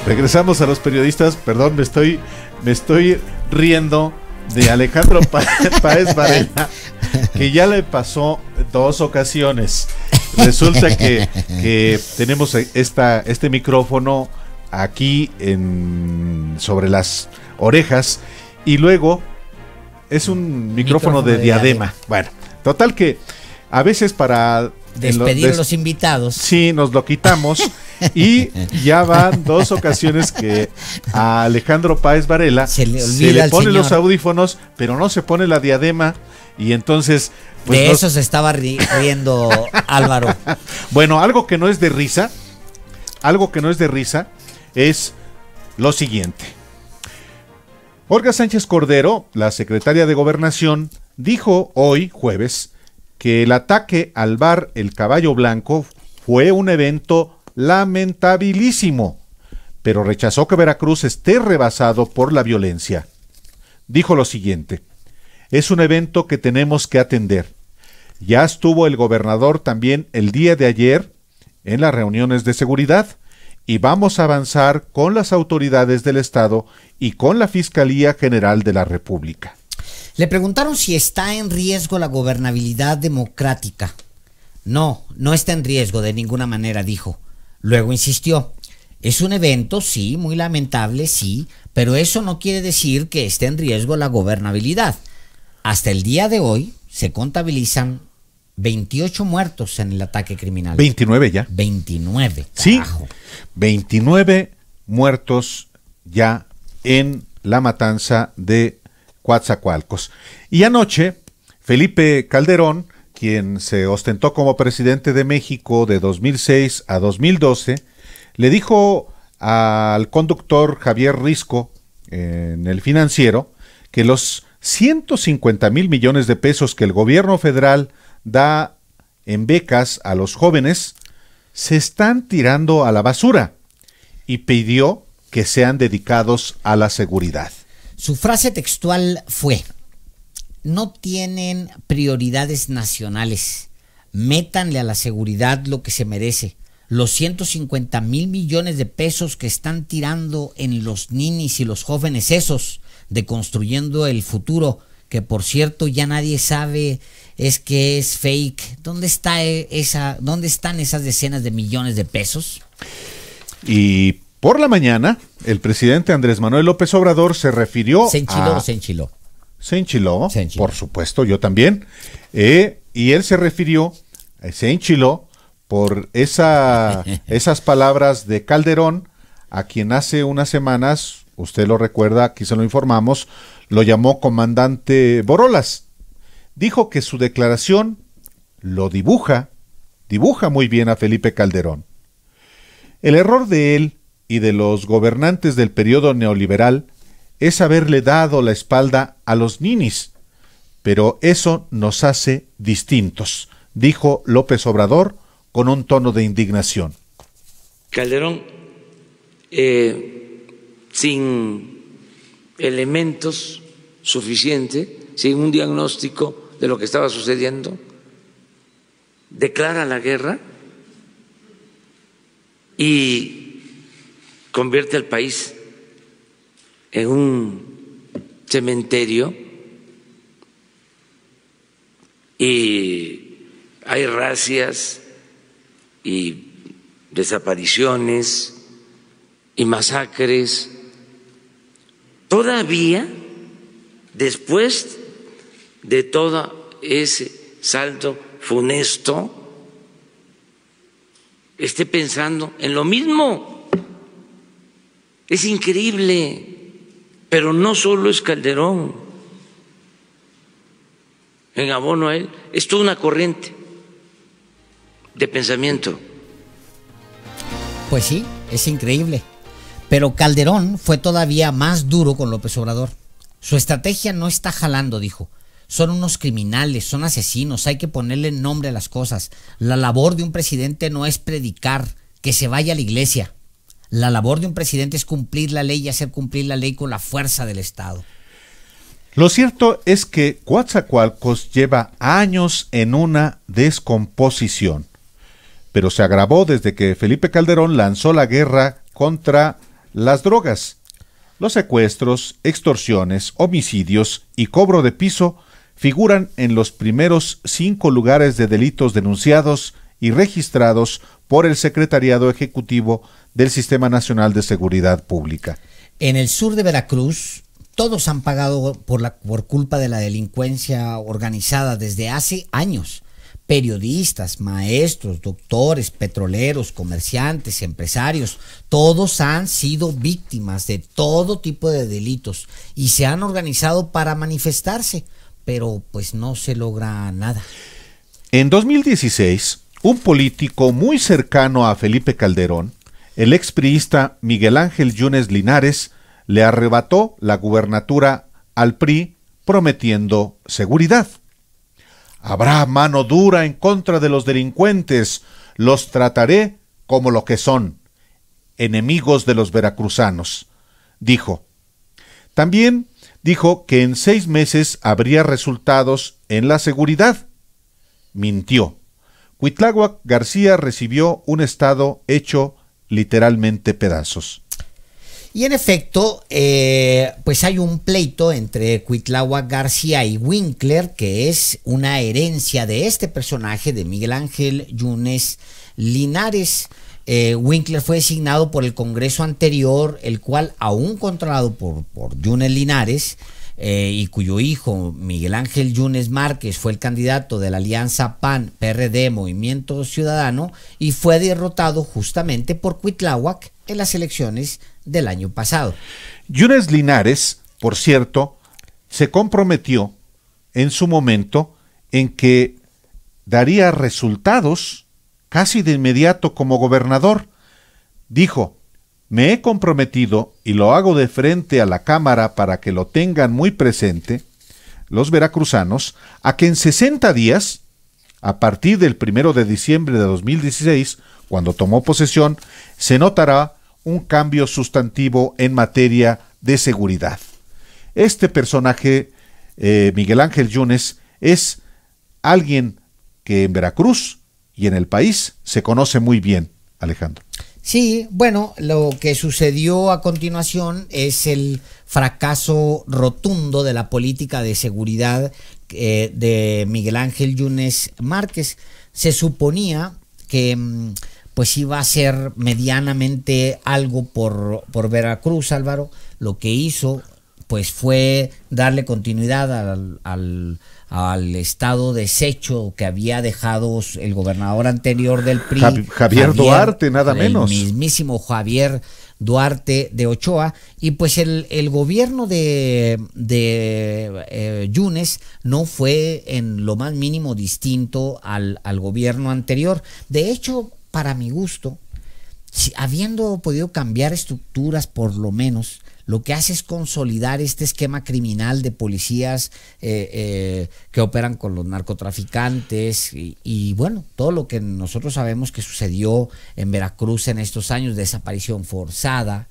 Speaker 1: Regresamos a Los Periodistas. Perdón, me estoy riendo de Alejandro Páez Varela, que ya le pasó 2 ocasiones. Resulta que tenemos este micrófono aquí sobre las orejas, y luego es un micrófono de diadema. Bueno, total que a veces para
Speaker 2: despedir a los invitados,
Speaker 1: sí, nos lo quitamos. Y ya van 2 ocasiones que a Alejandro Páez Varela se le pone los audífonos, pero no se pone la diadema, y entonces
Speaker 2: pues de eso se estaba riendo Álvaro.
Speaker 1: Bueno, algo que no es de risa es lo siguiente. Olga Sánchez Cordero, la secretaria de Gobernación, dijo hoy, jueves, que el ataque al bar El Caballo Blanco fue un evento lamentabilísimo, pero rechazó que Veracruz esté rebasado por la violencia. Dijo lo siguiente: es un evento que tenemos que atender. Ya estuvo el gobernador también el día de ayer en las reuniones de seguridad, y vamos a avanzar con las autoridades del Estado y con la Fiscalía General de la República.
Speaker 2: Le preguntaron si está en riesgo la gobernabilidad democrática. No, no está en riesgo de ninguna manera, dijo. Luego insistió: Es un evento, sí, muy lamentable, sí, pero eso no quiere decir que esté en riesgo la gobernabilidad. Hasta el día de hoy se contabilizan 28 muertos en el ataque criminal.
Speaker 1: 29 ya.
Speaker 2: 29.
Speaker 1: Sí,
Speaker 2: carajo.
Speaker 1: 29 muertos ya en la matanza de Coatzacoalcos. Y anoche, Felipe Calderón, quien se ostentó como presidente de México de 2006 a 2012, le dijo al conductor Javier Risco en El Financiero que los 150,000 millones de pesos que el gobierno federal da en becas a los jóvenes se están tirando a la basura y pidió que sean dedicados a la seguridad.
Speaker 2: Su frase textual fue: no tienen prioridades nacionales, métanle a la seguridad lo que se merece. Los 150,000 millones de pesos que están tirando en los ninis y los jóvenes esos de Construyendo el Futuro, que por cierto ya nadie sabe es que es fake. ¿Dónde están esas decenas de millones de pesos?
Speaker 1: Y por la mañana, el presidente Andrés Manuel López Obrador se refirió
Speaker 2: Se enchiló.
Speaker 1: Se enchiló, por supuesto, yo también. Y él se enchiló por esas palabras de Calderón, a quien hace unas semanas, usted lo recuerda, aquí se lo informamos, lo llamó comandante Borolas. Dijo que su declaración lo dibuja muy bien a Felipe Calderón. El error de él y de los gobernantes del periodo neoliberal es haberle dado la espalda a los ninis, pero eso nos hace distintos, dijo López Obrador con un tono de indignación.
Speaker 13: Calderón, sin elementos suficientes, sin un diagnóstico de lo que estaba sucediendo, declara la guerra y convierte al país en un cementerio, y hay racias y desapariciones y masacres. Todavía, después de todo ese saldo funesto, esté pensando en lo mismo. Es increíble. Pero no solo es Calderón. En abono a él, es toda una corriente de pensamiento.
Speaker 2: Pues sí, es increíble. Pero Calderón fue todavía más duro con López Obrador. Su estrategia no está jalando, dijo. Son unos criminales, son asesinos, hay que ponerle nombre a las cosas. La labor de un presidente no es predicar, que se vaya a la iglesia. La labor de un presidente es cumplir la ley y hacer cumplir la ley con la fuerza del Estado.
Speaker 1: Lo cierto es que Coatzacoalcos lleva años en una descomposición, pero se agravó desde que Felipe Calderón lanzó la guerra contra las drogas. Los secuestros, extorsiones, homicidios y cobro de piso figuran en los primeros 5 lugares de delitos denunciados y registrados por el Secretariado Ejecutivo del Sistema Nacional de Seguridad Pública.
Speaker 2: En el sur de Veracruz, todos han pagado por culpa de la delincuencia organizada desde hace años. Periodistas, maestros, doctores, petroleros, comerciantes, empresarios, todos han sido víctimas de todo tipo de delitos y se han organizado para manifestarse, pero pues no se logra nada.
Speaker 1: En 2016, un político muy cercano a Felipe Calderón, el expriista Miguel Ángel Yunes Linares, le arrebató la gubernatura al PRI prometiendo seguridad. Habrá mano dura en contra de los delincuentes, los trataré como lo que son, enemigos de los veracruzanos, dijo. También dijo que en 6 meses habría resultados en la seguridad. Mintió. Cuitláhuac García recibió un estado hecho literalmente pedazos.
Speaker 2: Y en efecto, pues hay un pleito entre Cuitláhuac García y Winkler, que es una herencia de este personaje de Miguel Ángel Yunes Linares. Winkler fue designado por el Congreso anterior, el cual, aún controlado por Yunes Linares, y cuyo hijo Miguel Ángel Yunes Márquez fue el candidato de la alianza PAN-PRD Movimiento Ciudadano, y fue derrotado justamente por Cuitláhuac en las elecciones del año pasado.
Speaker 1: Yunes Linares, por cierto, se comprometió en su momento en que daría resultados casi de inmediato como gobernador. Dijo: me he comprometido, y lo hago de frente a la Cámara para que lo tengan muy presente los veracruzanos, a que en 60 días, a partir del 1 de diciembre de 2016, cuando tomó posesión, se notará un cambio sustantivo en materia de seguridad. Este personaje, Miguel Ángel Yunes, es alguien que en Veracruz y en el país se conoce muy bien, Alejandro.
Speaker 2: Sí, bueno, lo que sucedió a continuación es el fracaso rotundo de la política de seguridad de Miguel Ángel Yunes Márquez. Se suponía que pues iba a ser medianamente algo por Veracruz, Álvaro. Lo que hizo pues fue darle continuidad al estado deshecho que había dejado el gobernador anterior del PRI,
Speaker 1: Javier Duarte, nada menos.
Speaker 2: El mismísimo Javier Duarte de Ochoa, y pues el gobierno de Yunes no fue en lo más mínimo distinto al gobierno anterior. De hecho, para mi gusto, habiendo podido cambiar estructuras por lo menos, lo que hace es consolidar este esquema criminal de policías que operan con los narcotraficantes y bueno, todo lo que nosotros sabemos que sucedió en Veracruz en estos años: desaparición forzada,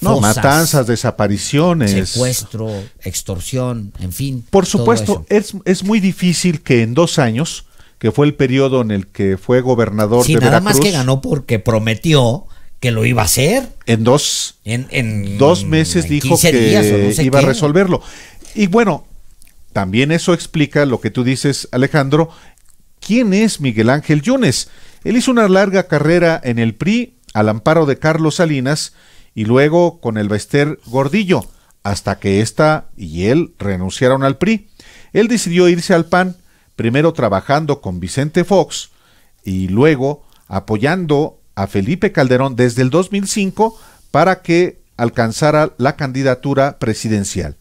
Speaker 1: no,
Speaker 2: fosas,
Speaker 1: matanzas, desapariciones,
Speaker 2: secuestro, extorsión, en fin.
Speaker 1: Por supuesto, es muy difícil que en 2 años, que fue el periodo en el que fue gobernador de Veracruz,
Speaker 2: nada más que ganó porque prometió que lo iba a hacer.
Speaker 1: En 2 meses dijo que no sé iba a resolverlo. Y bueno, también eso explica lo que tú dices, Alejandro. ¿Quién es Miguel Ángel Yunes? Él hizo una larga carrera en el PRI al amparo de Carlos Salinas y luego con el Bester Gordillo, hasta que ésta y él renunciaron al PRI. Él decidió irse al PAN, primero trabajando con Vicente Fox y luego apoyando a Felipe Calderón desde el 2005 para que alcanzara la candidatura presidencial.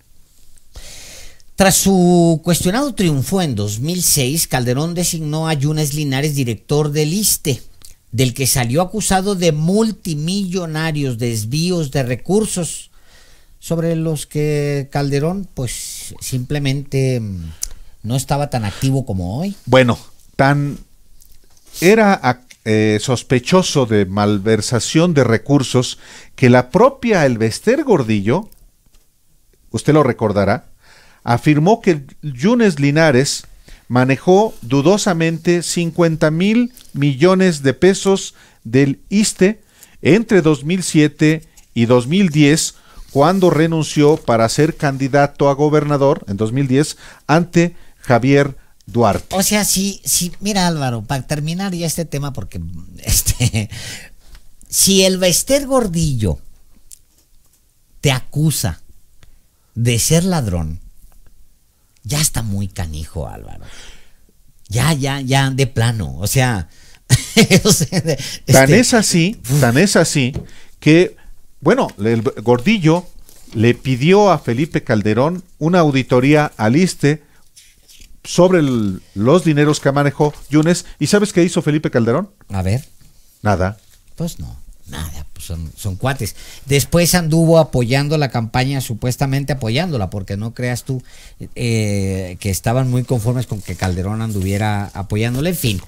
Speaker 2: Tras su cuestionado triunfo en 2006, Calderón designó a Yunes Linares director del ISSSTE, del que salió acusado de multimillonarios desvíos de recursos, sobre los que Calderón pues simplemente no estaba tan activo como hoy.
Speaker 1: Bueno, era sospechoso de malversación de recursos que la propia Elbester Gordillo, usted lo recordará, afirmó que Yunes Linares manejó dudosamente 50,000 millones de pesos del ISSSTE entre 2007 y 2010, cuando renunció para ser candidato a gobernador en 2010 ante Javier Duarte.
Speaker 2: O sea, sí, mira, Álvaro, para terminar ya este tema, porque si el Bester Gordillo te acusa de ser ladrón, ya está muy canijo, Álvaro. Ya, de plano. O sea,
Speaker 1: tan es así que, bueno, el Gordillo le pidió a Felipe Calderón una auditoría al ISSSTE sobre los dineros que manejó Yunes. ¿Y sabes qué hizo Felipe Calderón?
Speaker 2: A ver.
Speaker 1: Nada.
Speaker 2: Pues no, nada, pues son cuates. Después anduvo apoyando la campaña, supuestamente apoyándola, porque no creas tú que estaban muy conformes con que Calderón anduviera apoyándola. En fin,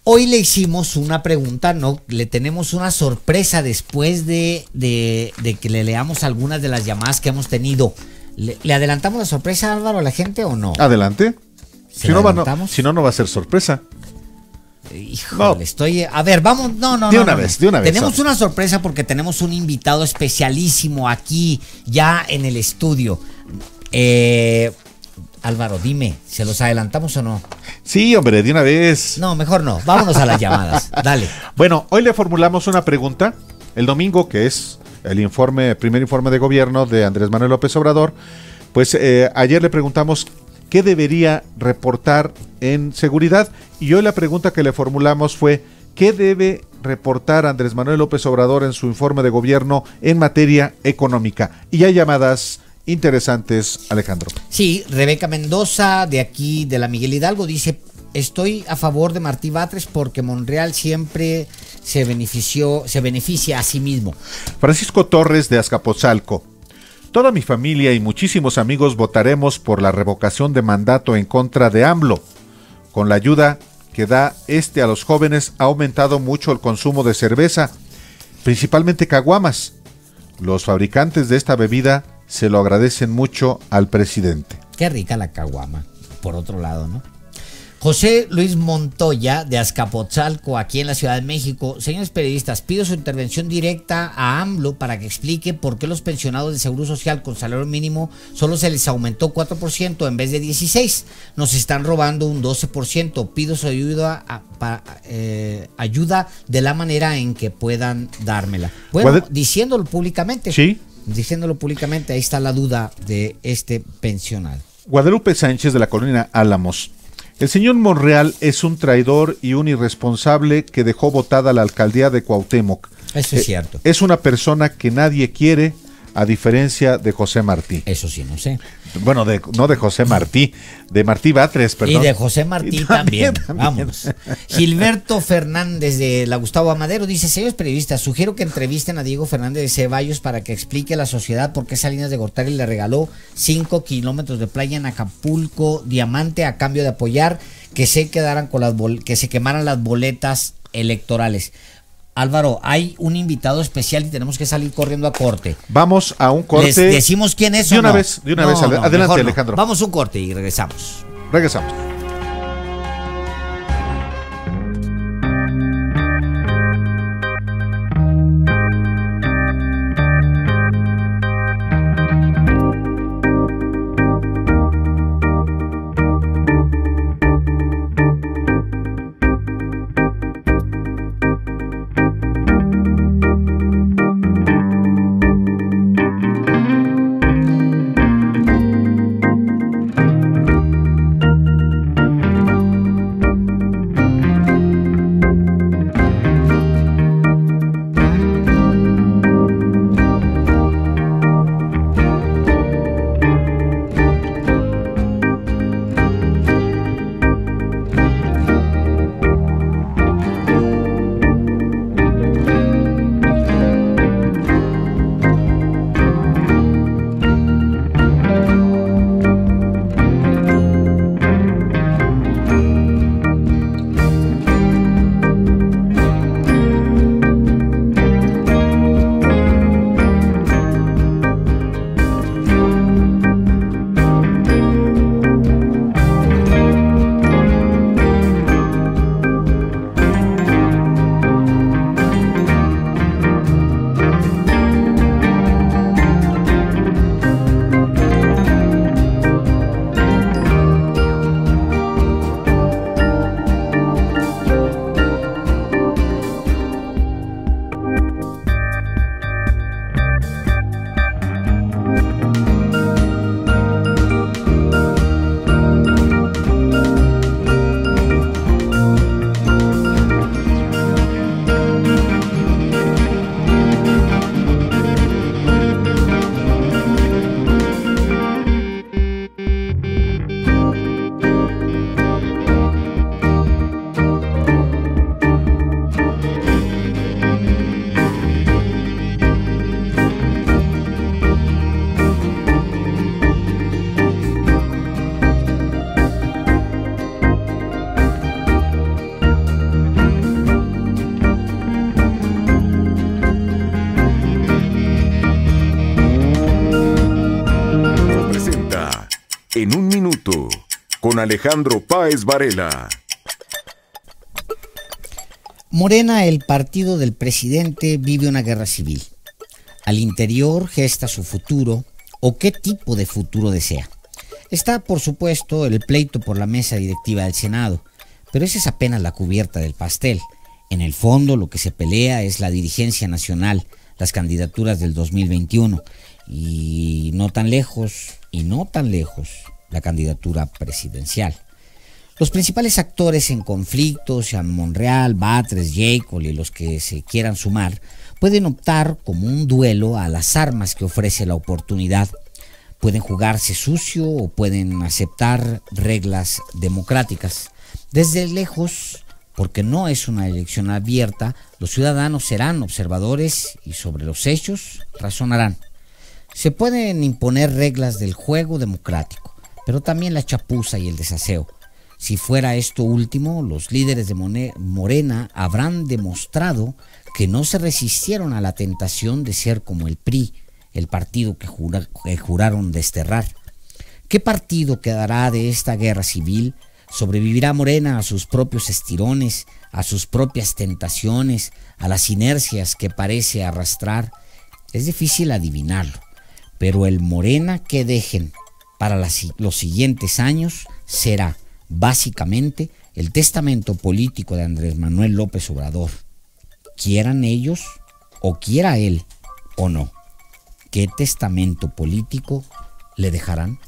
Speaker 2: hoy le hicimos una pregunta, ¿no? Le tenemos una sorpresa después de que le leamos algunas de las llamadas que hemos tenido. ¿Le adelantamos la sorpresa, Álvaro, a la gente o no?
Speaker 1: Adelante. Si no va a ser sorpresa.
Speaker 2: Híjole, A ver, vamos. No.
Speaker 1: De una vez.
Speaker 2: Tenemos una sorpresa porque tenemos un invitado especialísimo aquí, ya en el estudio. Álvaro, dime, ¿se los adelantamos o no?
Speaker 1: Sí, hombre, de una vez.
Speaker 2: No, mejor no. Vámonos a las llamadas. Dale.
Speaker 1: Bueno, hoy le formulamos una pregunta. El domingo, que es el primer informe de gobierno de Andrés Manuel López Obrador, pues ayer le preguntamos qué debería reportar en seguridad, y hoy la pregunta que le formulamos fue ¿qué debe reportar Andrés Manuel López Obrador en su informe de gobierno en materia económica? Y hay llamadas interesantes, Alejandro.
Speaker 2: Sí, Rebeca Mendoza, de aquí de la Miguel Hidalgo, dice: estoy a favor de Martí Batres porque Monreal siempre se beneficia a sí mismo.
Speaker 1: Francisco Torres, de Azcapotzalco: toda mi familia y muchísimos amigos votaremos por la revocación de mandato en contra de AMLO. Con la ayuda que da a los jóvenes ha aumentado mucho el consumo de cerveza, principalmente caguamas. Los fabricantes de esta bebida se lo agradecen mucho al presidente.
Speaker 2: Qué rica la caguama, por otro lado, ¿no? José Luis Montoya, de Azcapotzalco, aquí en la Ciudad de México: señores periodistas, pido su intervención directa a AMLO para que explique por qué los pensionados de Seguro Social con salario mínimo solo se les aumentó 4% en vez de 16%. Nos están robando un 12%. Pido su ayuda, ayuda de la manera en que puedan dármela. Bueno, diciéndolo públicamente.
Speaker 1: Sí.
Speaker 2: Diciéndolo públicamente, ahí está la duda de este pensionado.
Speaker 1: Guadalupe Sánchez, de la colonia Álamos: el señor Monreal es un traidor y un irresponsable que dejó botada la alcaldía de Cuauhtémoc.
Speaker 2: Eso es cierto.
Speaker 1: Es una persona que nadie quiere, a diferencia de José Martí.
Speaker 2: Eso sí, no sé.
Speaker 1: Bueno, no de José Martí, de Martí Batres, perdón.
Speaker 2: Y de José Martí también. Vamos. Gilberto Fernández, de la Gustavo Amadero, dice: señores periodistas, sugiero que entrevisten a Diego Fernández de Ceballos para que explique a la sociedad por qué Salinas de Gortari le regaló 5 kilómetros de playa en Acapulco Diamante a cambio de apoyar que se quemaran las boletas electorales. Álvaro, hay un invitado especial y tenemos que salir corriendo a corte.
Speaker 1: Vamos a un corte.
Speaker 2: ¿Les decimos quién es?
Speaker 1: De una vez. Adelante, Alejandro.
Speaker 2: Vamos a un corte y regresamos.
Speaker 1: Regresamos.
Speaker 14: En un minuto, con Alejandro Páez Varela.
Speaker 2: Morena, el partido del presidente, vive una guerra civil. Al interior gesta su futuro, o qué tipo de futuro desea. Está, por supuesto, el pleito por la mesa directiva del Senado, pero esa es apenas la cubierta del pastel. En el fondo, lo que se pelea es la dirigencia nacional, las candidaturas del 2021, y no tan lejos, la candidatura presidencial. Los principales actores en conflictos, sean Monreal, Batres, Jacob y los que se quieran sumar, pueden optar como un duelo a las armas que ofrece la oportunidad. Pueden jugarse sucio o pueden aceptar reglas democráticas. Desde lejos, porque no es una elección abierta, los ciudadanos serán observadores y sobre los hechos razonarán. Se pueden imponer reglas del juego democrático, pero también la chapuza y el desaseo. Si fuera esto último, los líderes de Morena habrán demostrado que no se resistieron a la tentación de ser como el PRI, el partido que juraron desterrar. ¿Qué partido quedará de esta guerra civil? ¿Sobrevivirá Morena a sus propios estirones, a sus propias tentaciones, a las inercias que parece arrastrar? Es difícil adivinarlo, pero el Morena que dejen para los siguientes años será básicamente el testamento político de Andrés Manuel López Obrador. Quieran ellos o quiera él o no. ¿Qué testamento político le dejarán?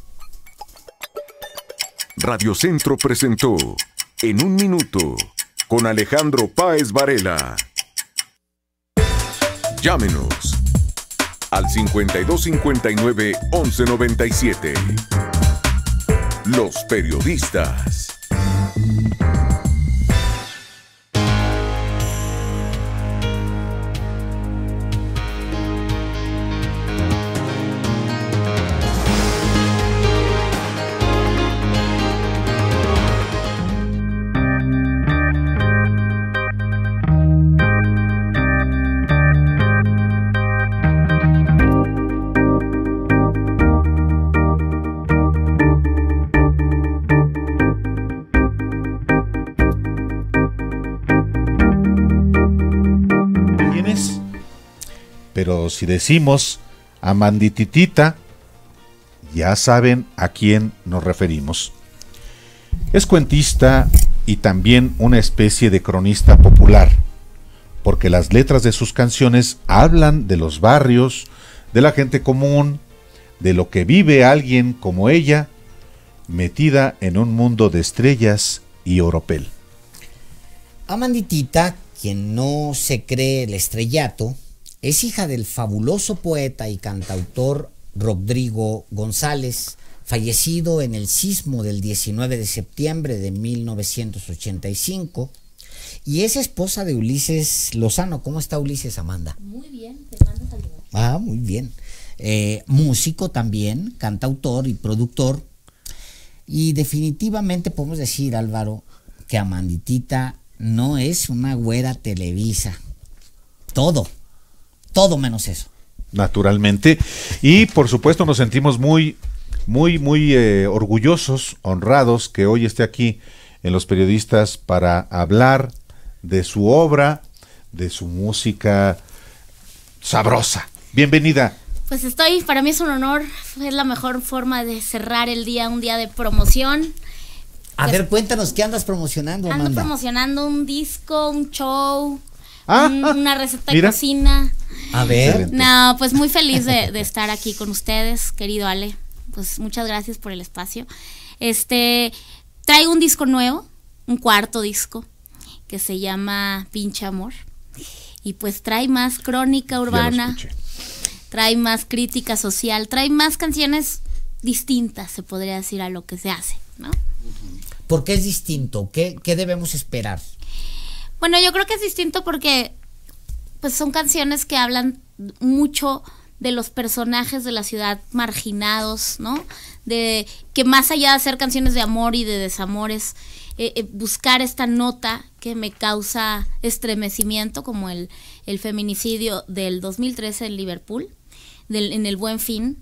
Speaker 14: Radio Centro presentó En un Minuto con Alejandro Páez Varela. Llámenos al 5259-1197. Los periodistas.
Speaker 1: Pero si decimos Amandititita, ya saben a quién nos referimos. Es cuentista y también una especie de cronista popular, porque las letras de sus canciones hablan de los barrios, de la gente común, de lo que vive alguien como ella, metida en un mundo de estrellas y oropel.
Speaker 2: Amanditita, quien no se cree el estrellato, es hija del fabuloso poeta y cantautor Rodrigo González, fallecido en el sismo del 19 de septiembre de 1985, y es esposa de Ulises Lozano. ¿Cómo está Ulises, Amanda?
Speaker 11: Muy bien, te mando saludos.
Speaker 2: Ah, muy bien. Músico también, cantautor y productor, y definitivamente podemos decir, Álvaro, que Amanditita no es una güera Televisa. Todo menos eso.
Speaker 1: Naturalmente. Y por supuesto nos sentimos muy orgullosos, honrados que hoy esté aquí en Los Periodistas para hablar de su obra, de su música sabrosa. Bienvenida.
Speaker 11: Pues para mí es un honor, es la mejor forma de cerrar el día, un día de promoción.
Speaker 2: A ver, cuéntanos, ¿qué andas promocionando, Amanda?
Speaker 11: Ando promocionando un disco, un show, una receta de cocina.
Speaker 2: A ver.
Speaker 11: No, pues muy feliz de estar aquí con ustedes, querido Ale. Pues muchas gracias por el espacio. Traigo un disco nuevo, un cuarto disco, que se llama Pinche Amor. Y pues trae más crónica urbana, trae más crítica social, trae más canciones distintas, se podría decir, a lo que se hace, ¿no?
Speaker 2: ¿Por qué es distinto? ¿Qué debemos esperar?
Speaker 11: Bueno, yo creo que es distinto porque pues son canciones que hablan mucho de los personajes de la ciudad marginados, ¿no? De que más allá de hacer canciones de amor y de desamores, buscar esta nota que me causa estremecimiento, como el feminicidio del 2013 en Liverpool, en el Buen Fin,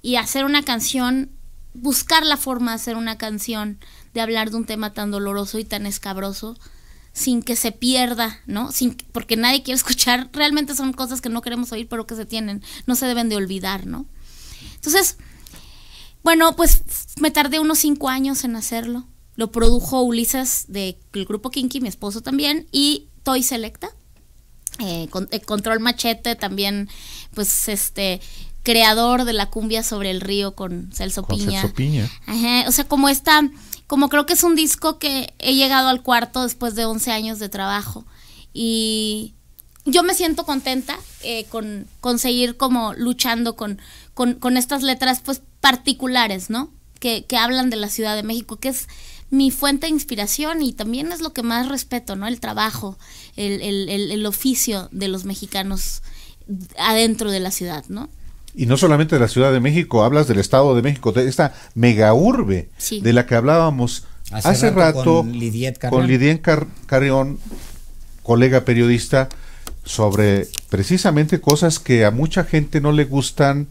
Speaker 11: y hacer una canción, buscar la forma de hacer una canción, de hablar de un tema tan doloroso y tan escabroso, sin que se pierda, ¿no? Porque nadie quiere escuchar, realmente son cosas que no queremos oír, pero que no se deben de olvidar, ¿no? Entonces, Bueno, pues me tardé unos 5 años en hacerlo. Lo produjo Ulises del grupo Kinky, mi esposo también, y Toy Selecta. Control Machete también, pues creador de la cumbia sobre el río con Celso Piña. Ajá, o sea, como creo que es un disco que he llegado al cuarto después de 11 años de trabajo. Y yo me siento contenta con seguir como luchando con estas letras pues particulares, ¿no? Que hablan de la Ciudad de México, que es mi fuente de inspiración y también es lo que más respeto, ¿no? El trabajo, el oficio de los mexicanos adentro de la ciudad, ¿no?
Speaker 1: Y no solamente de la Ciudad de México, hablas del Estado de México, de esta mega urbe de la que hablábamos hace rato con Lidiet Carrión, colega periodista, sobre precisamente cosas que a mucha gente no le gustan,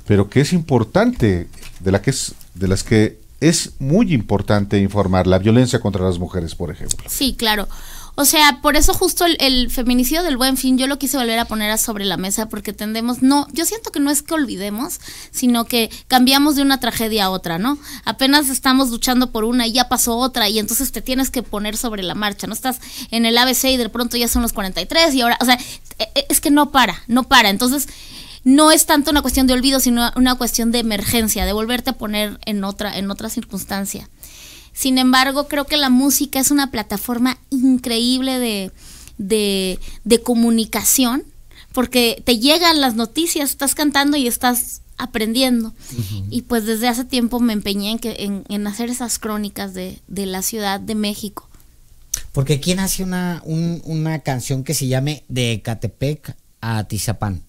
Speaker 1: pero que es importante, de las que es muy importante informar, la violencia contra las mujeres, por ejemplo.
Speaker 11: Sí, claro. O sea, por eso justo el feminicidio del Buen Fin yo lo quise volver a poner sobre la mesa, porque yo siento que no es que olvidemos, sino que cambiamos de una tragedia a otra, ¿no? Apenas estamos luchando por una y ya pasó otra, y entonces te tienes que poner sobre la marcha, ¿no? Estás en el ABC y de pronto ya son los 43 y ahora, o sea, es que no para. Entonces, no es tanto una cuestión de olvido, sino una cuestión de emergencia, de volverte a poner en otra circunstancia. Sin embargo, creo que la música es una plataforma increíble de comunicación, porque te llegan las noticias, estás cantando y estás aprendiendo. Y pues desde hace tiempo me empeñé en hacer esas crónicas de la Ciudad de México.
Speaker 2: Porque ¿quién hace una canción que se llame De Ecatepec a Atizapán?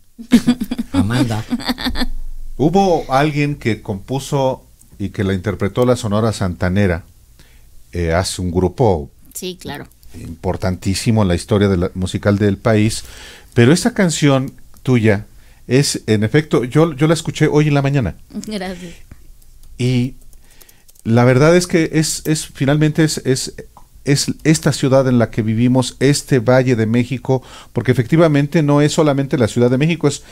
Speaker 2: Amanda.
Speaker 1: Hubo alguien que compuso y que la interpretó la Sonora Santanera, hace un grupo
Speaker 11: sí, claro,
Speaker 1: importantísimo en la historia musical del país, pero esta canción tuya es, en efecto, yo la escuché hoy en la mañana.
Speaker 11: Gracias.
Speaker 1: Y la verdad es que finalmente es esta ciudad en la que vivimos, este Valle de México, porque efectivamente no es solamente la Ciudad de México, es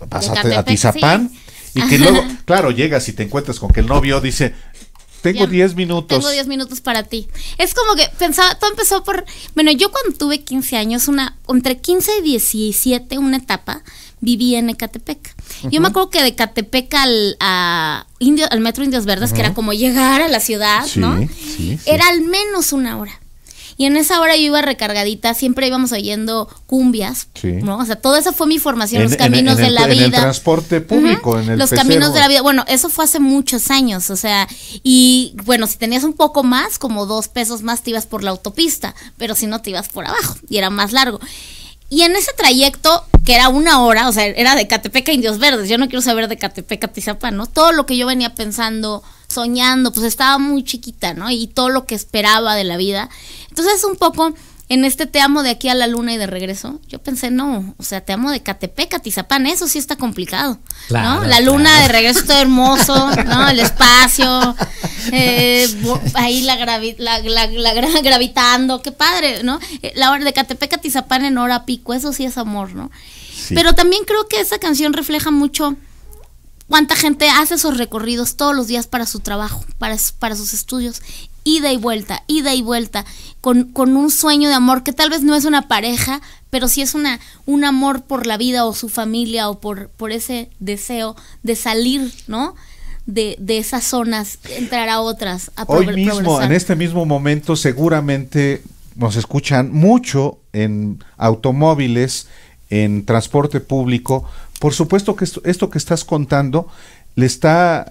Speaker 1: pásate a Atizapán, sí. Y que luego, claro, llegas y te encuentras con que el novio dice, tengo 10 minutos.
Speaker 11: Tengo 10 minutos para ti. Es como que todo empezó yo cuando tuve 15 años, entre 15 y 17, una etapa, viví en Ecatepec. Yo me acuerdo que de Ecatepec al Metro Indios Verdes, que era como llegar a la ciudad, sí, ¿no? Sí. Era al menos una hora. Y en esa hora yo iba recargadita, siempre íbamos oyendo cumbias, sí, ¿no? O sea, toda esa fue mi formación, los caminos de la vida. En
Speaker 1: el transporte público, en el
Speaker 11: los
Speaker 1: pecero.
Speaker 11: Caminos de la vida. Bueno, eso fue hace muchos años, o sea, y bueno, si tenías un poco más, como 2 pesos más, te ibas por la autopista, pero si no, te ibas por abajo, y era más largo. Y en ese trayecto, que era 1 hora, o sea, era de Ecatepec a Indios Verdes, yo no quiero saber de Ecatepec a Atizapán, ¿no? Todo lo que yo venía pensando, soñando, pues estaba muy chiquita, ¿no? Y todo lo que esperaba de la vida. Entonces, un poco en Te amo de aquí a la luna y de regreso, yo pensé, no, o sea, Te amo de Ecatepec a Atizapán, eso sí está complicado, claro, ¿no? La luna de regreso está hermoso, ¿no? El espacio, ahí gravitando, qué padre, ¿no? La hora de Ecatepec a Atizapán en hora pico, eso sí es amor, ¿no? Sí. Pero también creo que esa canción refleja mucho cuánta gente hace esos recorridos todos los días para su trabajo, para sus estudios, ida y vuelta, con un sueño de amor que tal vez no es una pareja, pero sí es un amor por la vida o su familia o por ese deseo de salir, ¿no? De esas zonas, entrar a otras, a
Speaker 1: hoy mismo, progresar. En este mismo momento, seguramente nos escuchan mucho en automóviles, en transporte público. Por supuesto que esto que estás contando le está,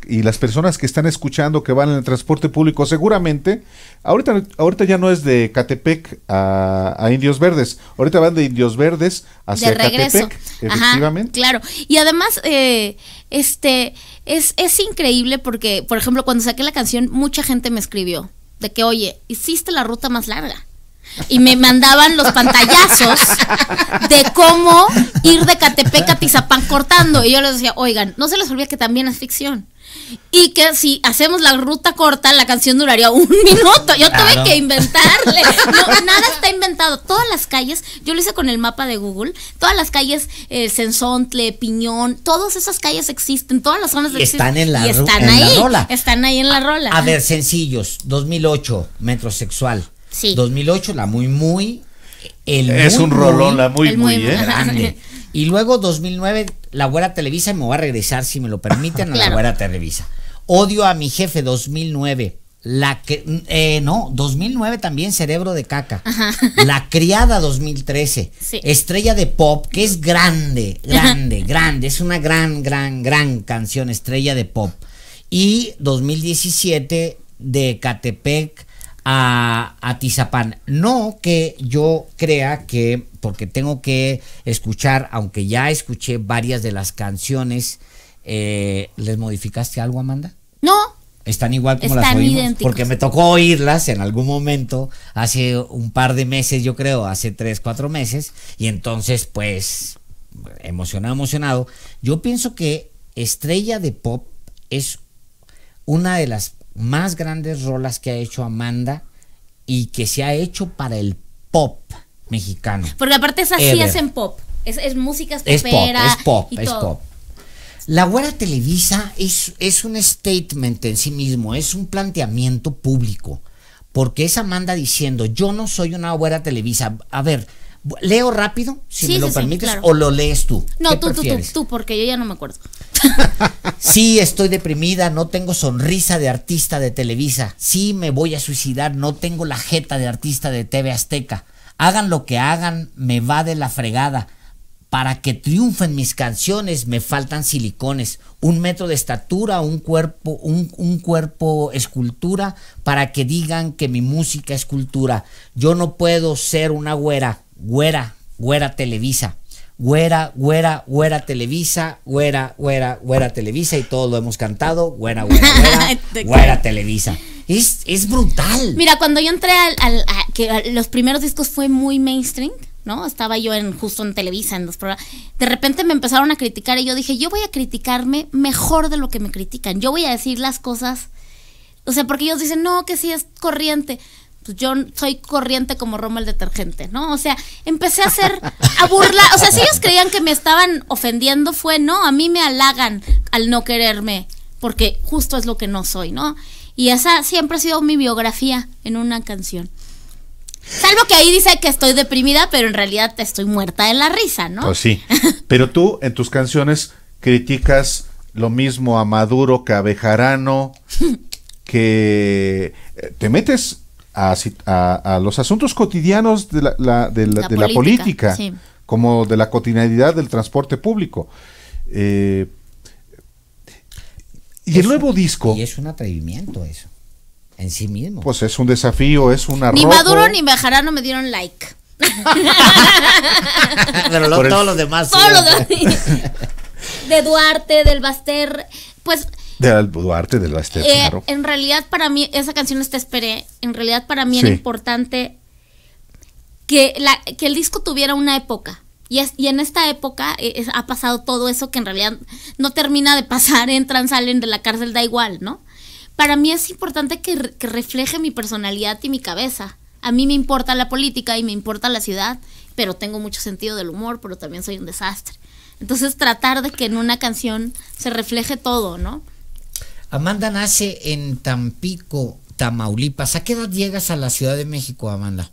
Speaker 1: y las personas que están escuchando que van en el transporte público, seguramente, ahorita ya no es de Ecatepec a Indios Verdes, ahorita van de Indios Verdes hacia Ecatepec, efectivamente.
Speaker 11: Ajá, claro, y además, es increíble porque, por ejemplo, cuando saqué la canción, mucha gente me escribió de que, oye, hiciste la ruta más larga. Y me mandaban los pantallazos de cómo ir de Ecatepec a Atizapán cortando. Y yo les decía, oigan, no se les olvide que también es ficción. Y que si hacemos la ruta corta, la canción duraría 1 minuto. Yo tuve que inventarle. No, nada está inventado. Todas las calles, yo lo hice con el mapa de Google, todas las calles, Sensontle, Piñón, todas esas calles existen, todas las zonas
Speaker 2: están en la
Speaker 11: rola. Están ahí en la rola.
Speaker 2: A ver, sencillos. 2008, Metrosexual.
Speaker 11: Sí.
Speaker 2: 2008, la muy.
Speaker 1: Es un rolón, la muy,
Speaker 2: grande. Y luego 2009, La Güera Televisa, y me voy a regresar, si me lo permiten, a La Güera Televisa. Odio a mi jefe, 2009. 2009 también, Cerebro de Caca.
Speaker 11: Ajá.
Speaker 2: La Criada, 2013.
Speaker 11: Sí.
Speaker 2: Estrella de Pop, que es grande. Es una gran canción, Estrella de Pop. Y 2017, de Ecatepec a Atizapán. No que yo crea que, porque tengo que escuchar, aunque ya escuché varias de las canciones, ¿les modificaste algo, Amanda?
Speaker 11: No.
Speaker 2: Están igual como las oímos, idénticos. Porque me tocó oírlas en algún momento, hace un par de meses, yo creo, hace 3-4 meses, y entonces, pues, emocionado. Yo pienso que Estrella de Pop es una de las más grandes rolas que ha hecho Amanda y que se ha hecho para el pop mexicano.
Speaker 11: Porque aparte es así, es en pop. Es música popera.
Speaker 2: Es pop. La Güera Televisa es un statement en sí mismo, es un planteamiento público, porque es Amanda diciendo, yo no soy una Güera Televisa. A ver, leo rápido, si me lo permites, claro. O lo lees tú.
Speaker 11: No, tú, porque yo ya no me acuerdo.
Speaker 2: Sí, estoy deprimida, no tengo sonrisa de artista de Televisa. Sí, me voy a suicidar, no tengo la jeta de artista de TV Azteca. Hagan lo que hagan, me va de la fregada. Para que triunfen mis canciones me faltan silicones, 1 metro de estatura, un cuerpo escultura, para que digan que mi música es cultura. Yo no puedo ser una güera Televisa. Güera Televisa, güera Televisa, y todos lo hemos cantado, güera Televisa. Es brutal.
Speaker 11: Mira, cuando yo entré que los primeros discos fue muy mainstream, ¿no? Estaba yo justo en Televisa, en los programas. De repente me empezaron a criticar y yo dije, yo voy a criticarme mejor de lo que me critican. Yo voy a decir las cosas, o sea, porque ellos dicen, no, que sí es corriente. Pues yo soy corriente como Roma el detergente, ¿no? O sea, empecé a burlar. O sea, si ellos creían que me estaban ofendiendo, no, a mí me halagan al no quererme, porque justo es lo que no soy, ¿no? Y esa siempre ha sido mi biografía en una canción. Salvo que ahí dice que estoy deprimida, pero en realidad estoy muerta de la risa, ¿no?
Speaker 1: Pues sí, pero tú en tus canciones criticas lo mismo a Maduro que a Bejarano, que te metes a los asuntos cotidianos de la política, sí. Como de la cotidianidad del transporte público. Y el nuevo disco...
Speaker 2: Y es un atrevimiento eso. En sí mismo.
Speaker 1: Pues es un desafío, es un arrojo.
Speaker 11: Ni Maduro ni Bejarano me dieron like.
Speaker 2: Pero todos los demás.
Speaker 11: Todos los demás. De Duarte, del Baster, pues...
Speaker 1: De Duarte, del Baster, claro.
Speaker 11: En realidad para mí, esa canción Te Esperé, en realidad para mí era importante que el disco tuviera una época. Y en esta época ha pasado todo eso que en realidad no termina de pasar, entran, salen de la cárcel, da igual, ¿no? Para mí es importante que refleje mi personalidad y mi cabeza. A mí me importa la política y me importa la ciudad, pero tengo mucho sentido del humor, pero también soy un desastre. Entonces tratar de que en una canción se refleje todo, ¿no?
Speaker 2: Amanda nace en Tampico, Tamaulipas. ¿A qué edad llegas a la Ciudad de México, Amanda?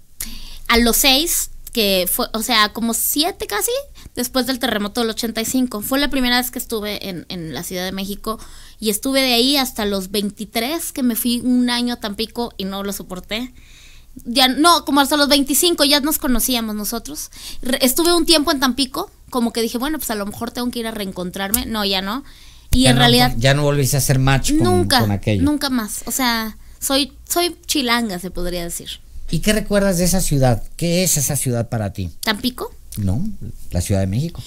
Speaker 11: A los 6, que fue, o sea, como 7 casi, después del terremoto del 85. Fue la primera vez que estuve en la Ciudad de México. Y estuve de ahí hasta los 23, que me fui 1 año a Tampico y no lo soporté. Ya no, como hasta los 25 ya nos conocíamos nosotros. Estuve un tiempo en Tampico, como que dije, bueno, pues a lo mejor tengo que ir a reencontrarme. No, ya no. Y ya en realidad...
Speaker 2: Ya no volviste a hacer match con aquello.
Speaker 11: Nunca más. O sea, soy chilanga, se podría decir.
Speaker 2: ¿Y qué recuerdas de esa ciudad? ¿Qué es esa ciudad para ti?
Speaker 11: ¿Tampico?
Speaker 2: No, la Ciudad de México.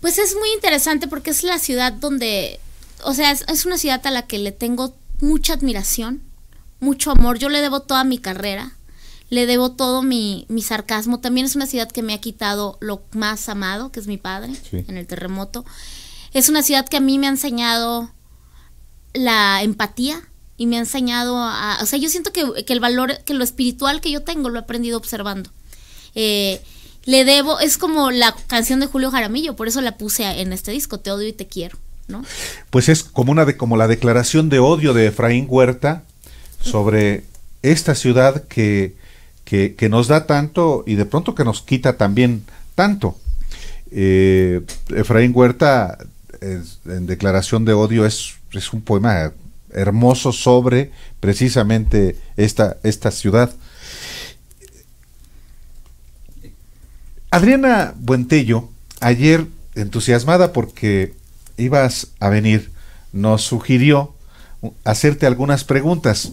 Speaker 11: Pues es muy interesante porque es la ciudad donde... O sea, es una ciudad a la que le tengo mucha admiración, mucho amor. Yo le debo toda mi carrera, le debo todo mi sarcasmo. También es una ciudad que me ha quitado lo más amado, que es mi padre, en el terremoto. Es una ciudad que a mí me ha enseñado la empatía y me ha enseñado o sea, yo siento que el valor, que lo espiritual que yo tengo lo he aprendido observando. Le debo, es como la canción de Julio Jaramillo, por eso la puse en este disco, Te odio y te quiero, ¿no?
Speaker 1: Pues es como como la declaración de odio de Efraín Huerta sobre esta ciudad que nos da tanto y de pronto que nos quita también tanto. Efraín Huerta, en declaración de odio, es un poema hermoso sobre precisamente esta ciudad. Adriana Buentello, ayer, entusiasmada porque ibas a venir, nos sugirió hacerte algunas preguntas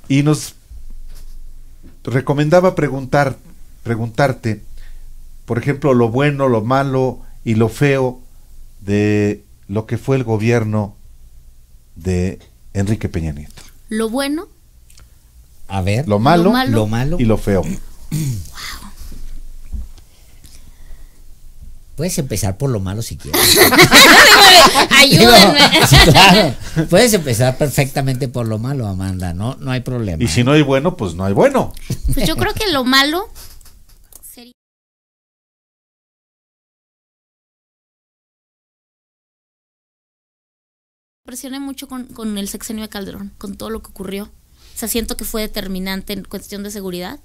Speaker 1: y nos recomendaba preguntarte, por ejemplo, lo bueno, lo malo y lo feo de lo que fue el gobierno de Enrique Peña Nieto.
Speaker 11: Lo bueno.
Speaker 2: A ver.
Speaker 1: Lo malo
Speaker 2: y
Speaker 1: lo feo.
Speaker 11: Wow.
Speaker 2: Puedes empezar por lo malo si quieres.
Speaker 11: Ayúdenme.
Speaker 2: Sí, claro. Puedes empezar perfectamente por lo malo, Amanda, no hay problema.
Speaker 1: Y si no hay bueno, pues no hay bueno.
Speaker 11: Pues yo creo que lo malo sería... Presioné mucho con el sexenio de Calderón, con todo lo que ocurrió. O sea, siento que fue determinante en cuestión de seguridad.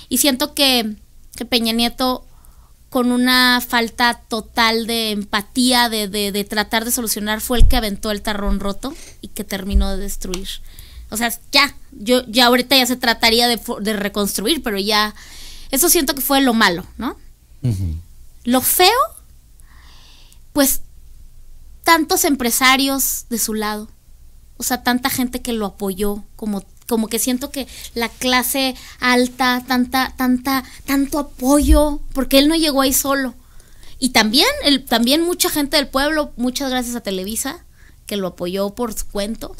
Speaker 11: Y siento que Peña Nieto, con una falta total de empatía, de tratar de solucionar, fue el que aventó el tarrón roto y que terminó de destruir. O sea, ya ahorita ya se trataría de reconstruir, pero ya, eso siento que fue lo malo, ¿no? Uh-huh. Lo feo, pues, tantos empresarios de su lado, o sea, tanta gente que lo apoyó, como que siento que la clase alta, tanto apoyo, porque él no llegó ahí solo. Y también mucha gente del pueblo, muchas gracias a Televisa, que lo apoyó por su cuento.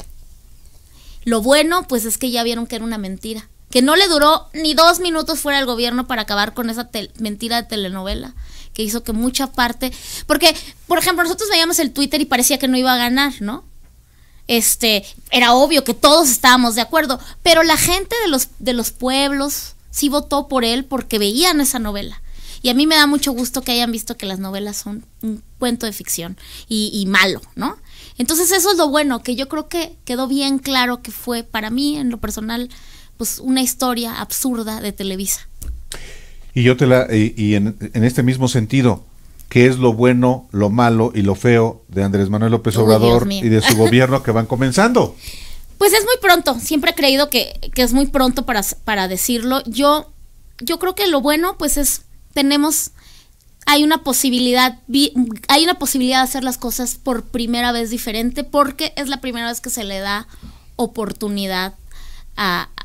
Speaker 11: Lo bueno, pues es que ya vieron que era una mentira, que no le duró ni 2 minutos fuera del gobierno para acabar con esa mentira de telenovela, que hizo que mucha parte, porque, por ejemplo, nosotros veíamos el Twitter y parecía que no iba a ganar, ¿no? Era obvio que todos estábamos de acuerdo, pero la gente de los pueblos sí votó por él porque veían esa novela. Y a mí me da mucho gusto que hayan visto que las novelas son un cuento de ficción y malo, ¿no? Entonces eso es lo bueno, que yo creo que quedó bien claro que fue, para mí, en lo personal, pues una historia absurda de Televisa.
Speaker 1: Y yo en este mismo sentido, ¿qué es lo bueno, lo malo y lo feo de Andrés Manuel López Obrador y de su gobierno que van comenzando?
Speaker 11: Pues es muy pronto, siempre he creído que es muy pronto para decirlo. Yo creo que lo bueno, pues hay una posibilidad de hacer las cosas por primera vez diferente, porque es la primera vez que se le da oportunidad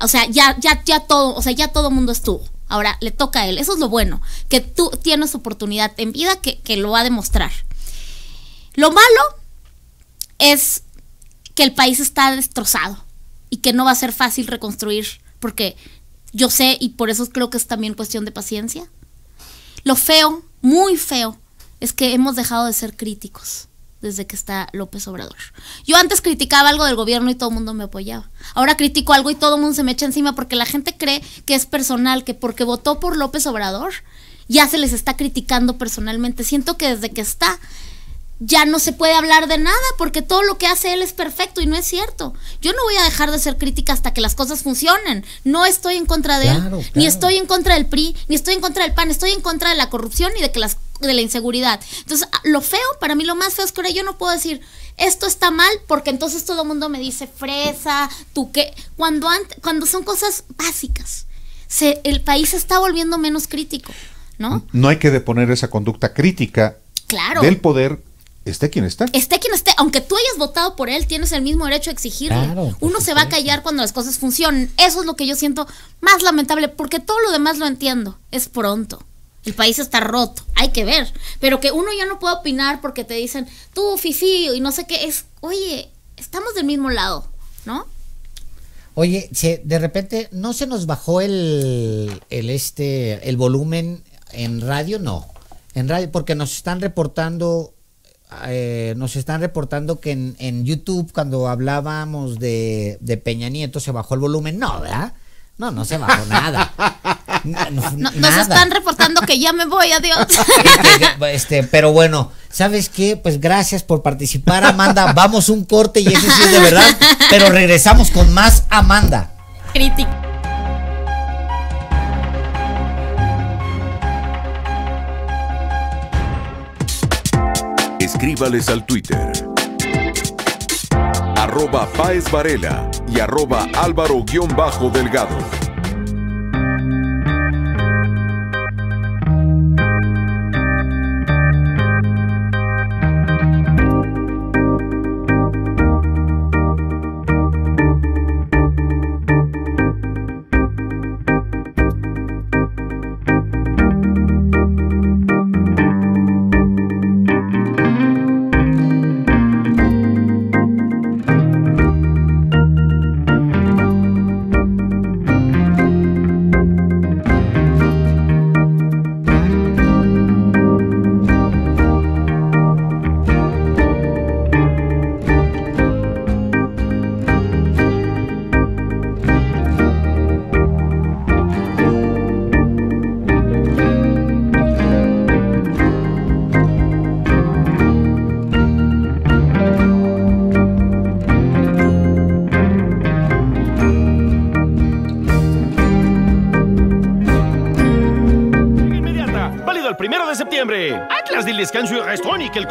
Speaker 11: o sea, ya todo mundo estuvo. Ahora le toca a él, eso es lo bueno, que tú tienes oportunidad en vida que lo va a demostrar. Lo malo es que el país está destrozado y que no va a ser fácil reconstruir, porque yo sé, y por eso creo que es también cuestión de paciencia. Lo feo, muy feo, es que hemos dejado de ser críticos desde que está López Obrador. Yo antes criticaba algo del gobierno y todo el mundo me apoyaba. Ahora critico algo y todo el mundo se me echa encima porque la gente cree que es personal, que porque votó por López Obrador ya se les está criticando personalmente. Siento que desde que está ya no se puede hablar de nada porque todo lo que hace él es perfecto y no es cierto. Yo no voy a dejar de ser crítica hasta que las cosas funcionen. No estoy en contra de él, ni estoy en contra del PRI, ni estoy en contra del PAN, estoy en contra de la corrupción y de la inseguridad. Entonces, lo feo, para mí lo más feo es que ahora yo no puedo decir esto está mal, porque entonces todo el mundo me dice fresa, tú qué, cuando son cosas básicas. El país se está volviendo menos crítico, ¿no?
Speaker 1: No hay que deponer esa conducta crítica del poder, esté quien esté.
Speaker 11: Aunque tú hayas votado por él, tienes el mismo derecho a exigirle. Claro, uno se va a callar cuando las cosas funcionen. Eso es lo que yo siento más lamentable, porque todo lo demás lo entiendo. Es pronto. El país está roto, hay que ver. Pero que uno ya no puede opinar porque te dicen, tú, fifí, y no sé qué, oye, estamos del mismo lado, ¿no?
Speaker 2: Oye, de repente, ¿no se nos bajó el volumen en radio? No, en radio, porque nos están reportando nos están reportando que en YouTube, cuando hablábamos de Peña Nieto, se bajó el volumen. No, ¿verdad? No se bajó nada.
Speaker 11: Nos están reportando que ya me voy, adiós.
Speaker 2: Pero bueno, ¿sabes qué? Pues gracias por participar, Amanda. Vamos un corte y ese sí es de verdad, pero regresamos con más Amanda.
Speaker 11: Crítica.
Speaker 14: Escríbales al Twitter @Páez Varela y @Álvaro_Delgado.
Speaker 15: Atlas del descanso y Restonic, el...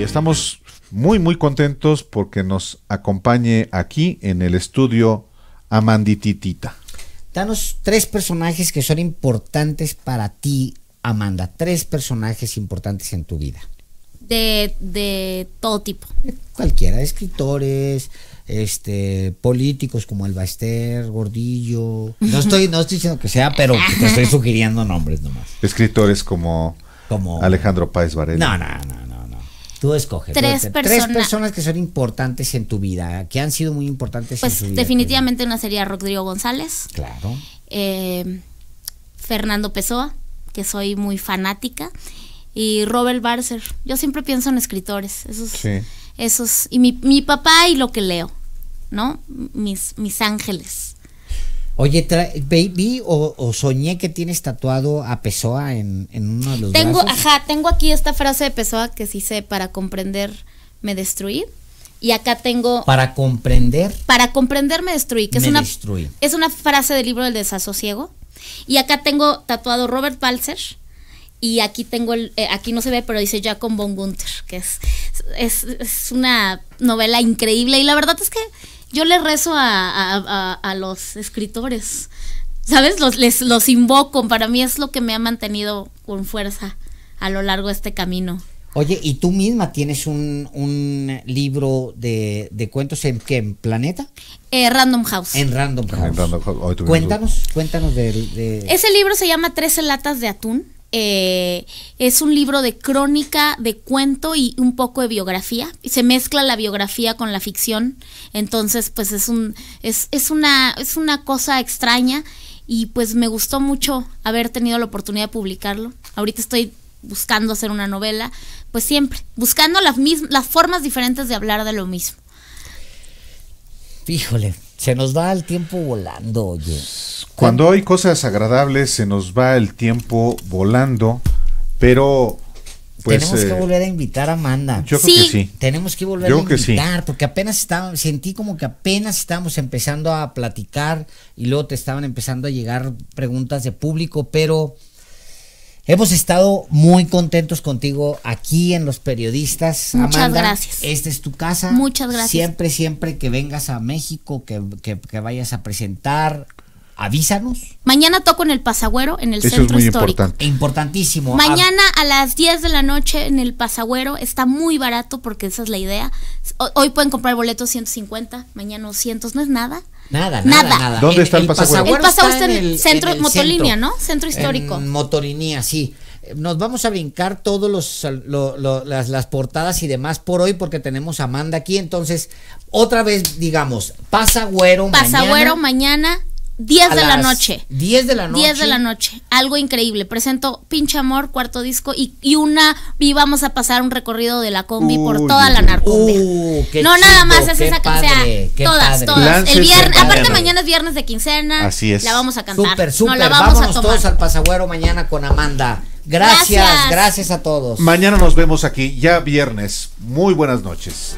Speaker 1: Estamos muy contentos porque nos acompañe aquí en el estudio Amandititita.
Speaker 2: Danos 3 personajes que son importantes para ti, Amanda. 3 personajes importantes en tu vida.
Speaker 11: De todo tipo.
Speaker 2: Cualquiera, escritores, políticos como Alba Ester, Gordillo. No estoy diciendo que sea, pero te estoy sugiriendo nombres nomás.
Speaker 1: Escritores como Alejandro Páez Varela.
Speaker 2: No. Tú escoges.
Speaker 11: 3
Speaker 2: personas que son importantes en tu vida, que han sido muy importantes en tu vida.
Speaker 11: Pues definitivamente una sería Rodrigo González.
Speaker 2: Claro.
Speaker 11: Fernando Pessoa, que soy muy fanática. Y Robert Balcer. Yo siempre pienso en escritores. Esos y mi papá y lo que leo, ¿no? Mis ángeles.
Speaker 2: Oye, vi o soñé que tienes tatuado a Pessoa en uno de los brazos.
Speaker 11: Tengo aquí esta frase de Pessoa que dice: para comprender me destruí. Y acá tengo
Speaker 2: para comprender
Speaker 11: me destruí, que es una frase del libro del desasosiego. Y acá tengo tatuado Robert Balcer Y aquí tengo aquí no se ve, pero dice Jacob von Gunther, que es una novela increíble. Y la verdad es que yo le rezo a los escritores, ¿sabes? Los invoco. Para mí es lo que me ha mantenido con fuerza a lo largo de este camino.
Speaker 2: Oye, ¿y tú misma tienes un libro de cuentos en qué? ¿En Planeta?
Speaker 11: Random House.
Speaker 2: En Random House. Cuéntanos de...
Speaker 11: Ese libro se llama 13 latas de atún. Es un libro de crónica, de cuento y un poco de biografía. Y se mezcla la biografía con la ficción. Entonces, pues es una cosa extraña. Y pues me gustó mucho haber tenido la oportunidad de publicarlo. Ahorita estoy buscando hacer una novela, pues siempre buscando las formas diferentes de hablar de lo mismo.
Speaker 2: Híjole, se nos va el tiempo volando, oye.
Speaker 1: Cuando hay cosas agradables se nos va el tiempo volando, pero pues
Speaker 2: tenemos que volver a invitar a Amanda.
Speaker 1: Yo creo que sí.
Speaker 2: Tenemos que volver a invitar, porque sentí como que apenas estábamos empezando a platicar y luego te estaban empezando a llegar preguntas de público, pero hemos estado muy contentos contigo aquí en Los Periodistas.
Speaker 11: Muchas
Speaker 2: Amanda,
Speaker 11: gracias.
Speaker 2: Esta es tu casa.
Speaker 11: Muchas gracias.
Speaker 2: Siempre que vengas a México, que vayas a presentar, avísanos.
Speaker 11: Mañana toco en el Pasagüero, en el
Speaker 1: Eso
Speaker 11: Centro
Speaker 1: es muy
Speaker 11: Histórico.
Speaker 2: Importantísimo.
Speaker 11: Mañana a las 10 de la noche en el Pasagüero. Está muy barato porque esa es la idea. Hoy pueden comprar boletos 150, mañana 200, no es nada.
Speaker 2: Nada.
Speaker 1: ¿Dónde está el Pasagüero?
Speaker 11: El Pasagüero está en el centro, Motolínea, ¿no? Centro Histórico.
Speaker 2: En Motolínea, sí. Nos vamos a brincar todos las portadas y demás por hoy porque tenemos a Amanda aquí. Entonces, otra vez digamos, Pasagüero
Speaker 11: mañana 10 de la noche.
Speaker 2: 10 de la noche.
Speaker 11: 10 de la noche. Algo increíble. Presento Pinche Amor, cuarto disco, y vamos a pasar un recorrido de la combi por toda la narcombia. No, nada más es esa canción. Todas. El viernes, aparte mañana es viernes de quincena.
Speaker 1: Así es.
Speaker 11: La vamos a cantar.
Speaker 2: Súper.
Speaker 11: La vamos
Speaker 2: Vámonos
Speaker 11: a tomar.
Speaker 2: todos al Pasagüero mañana con Amanda. Gracias a todos.
Speaker 1: Mañana nos vemos aquí, ya viernes. Muy buenas noches.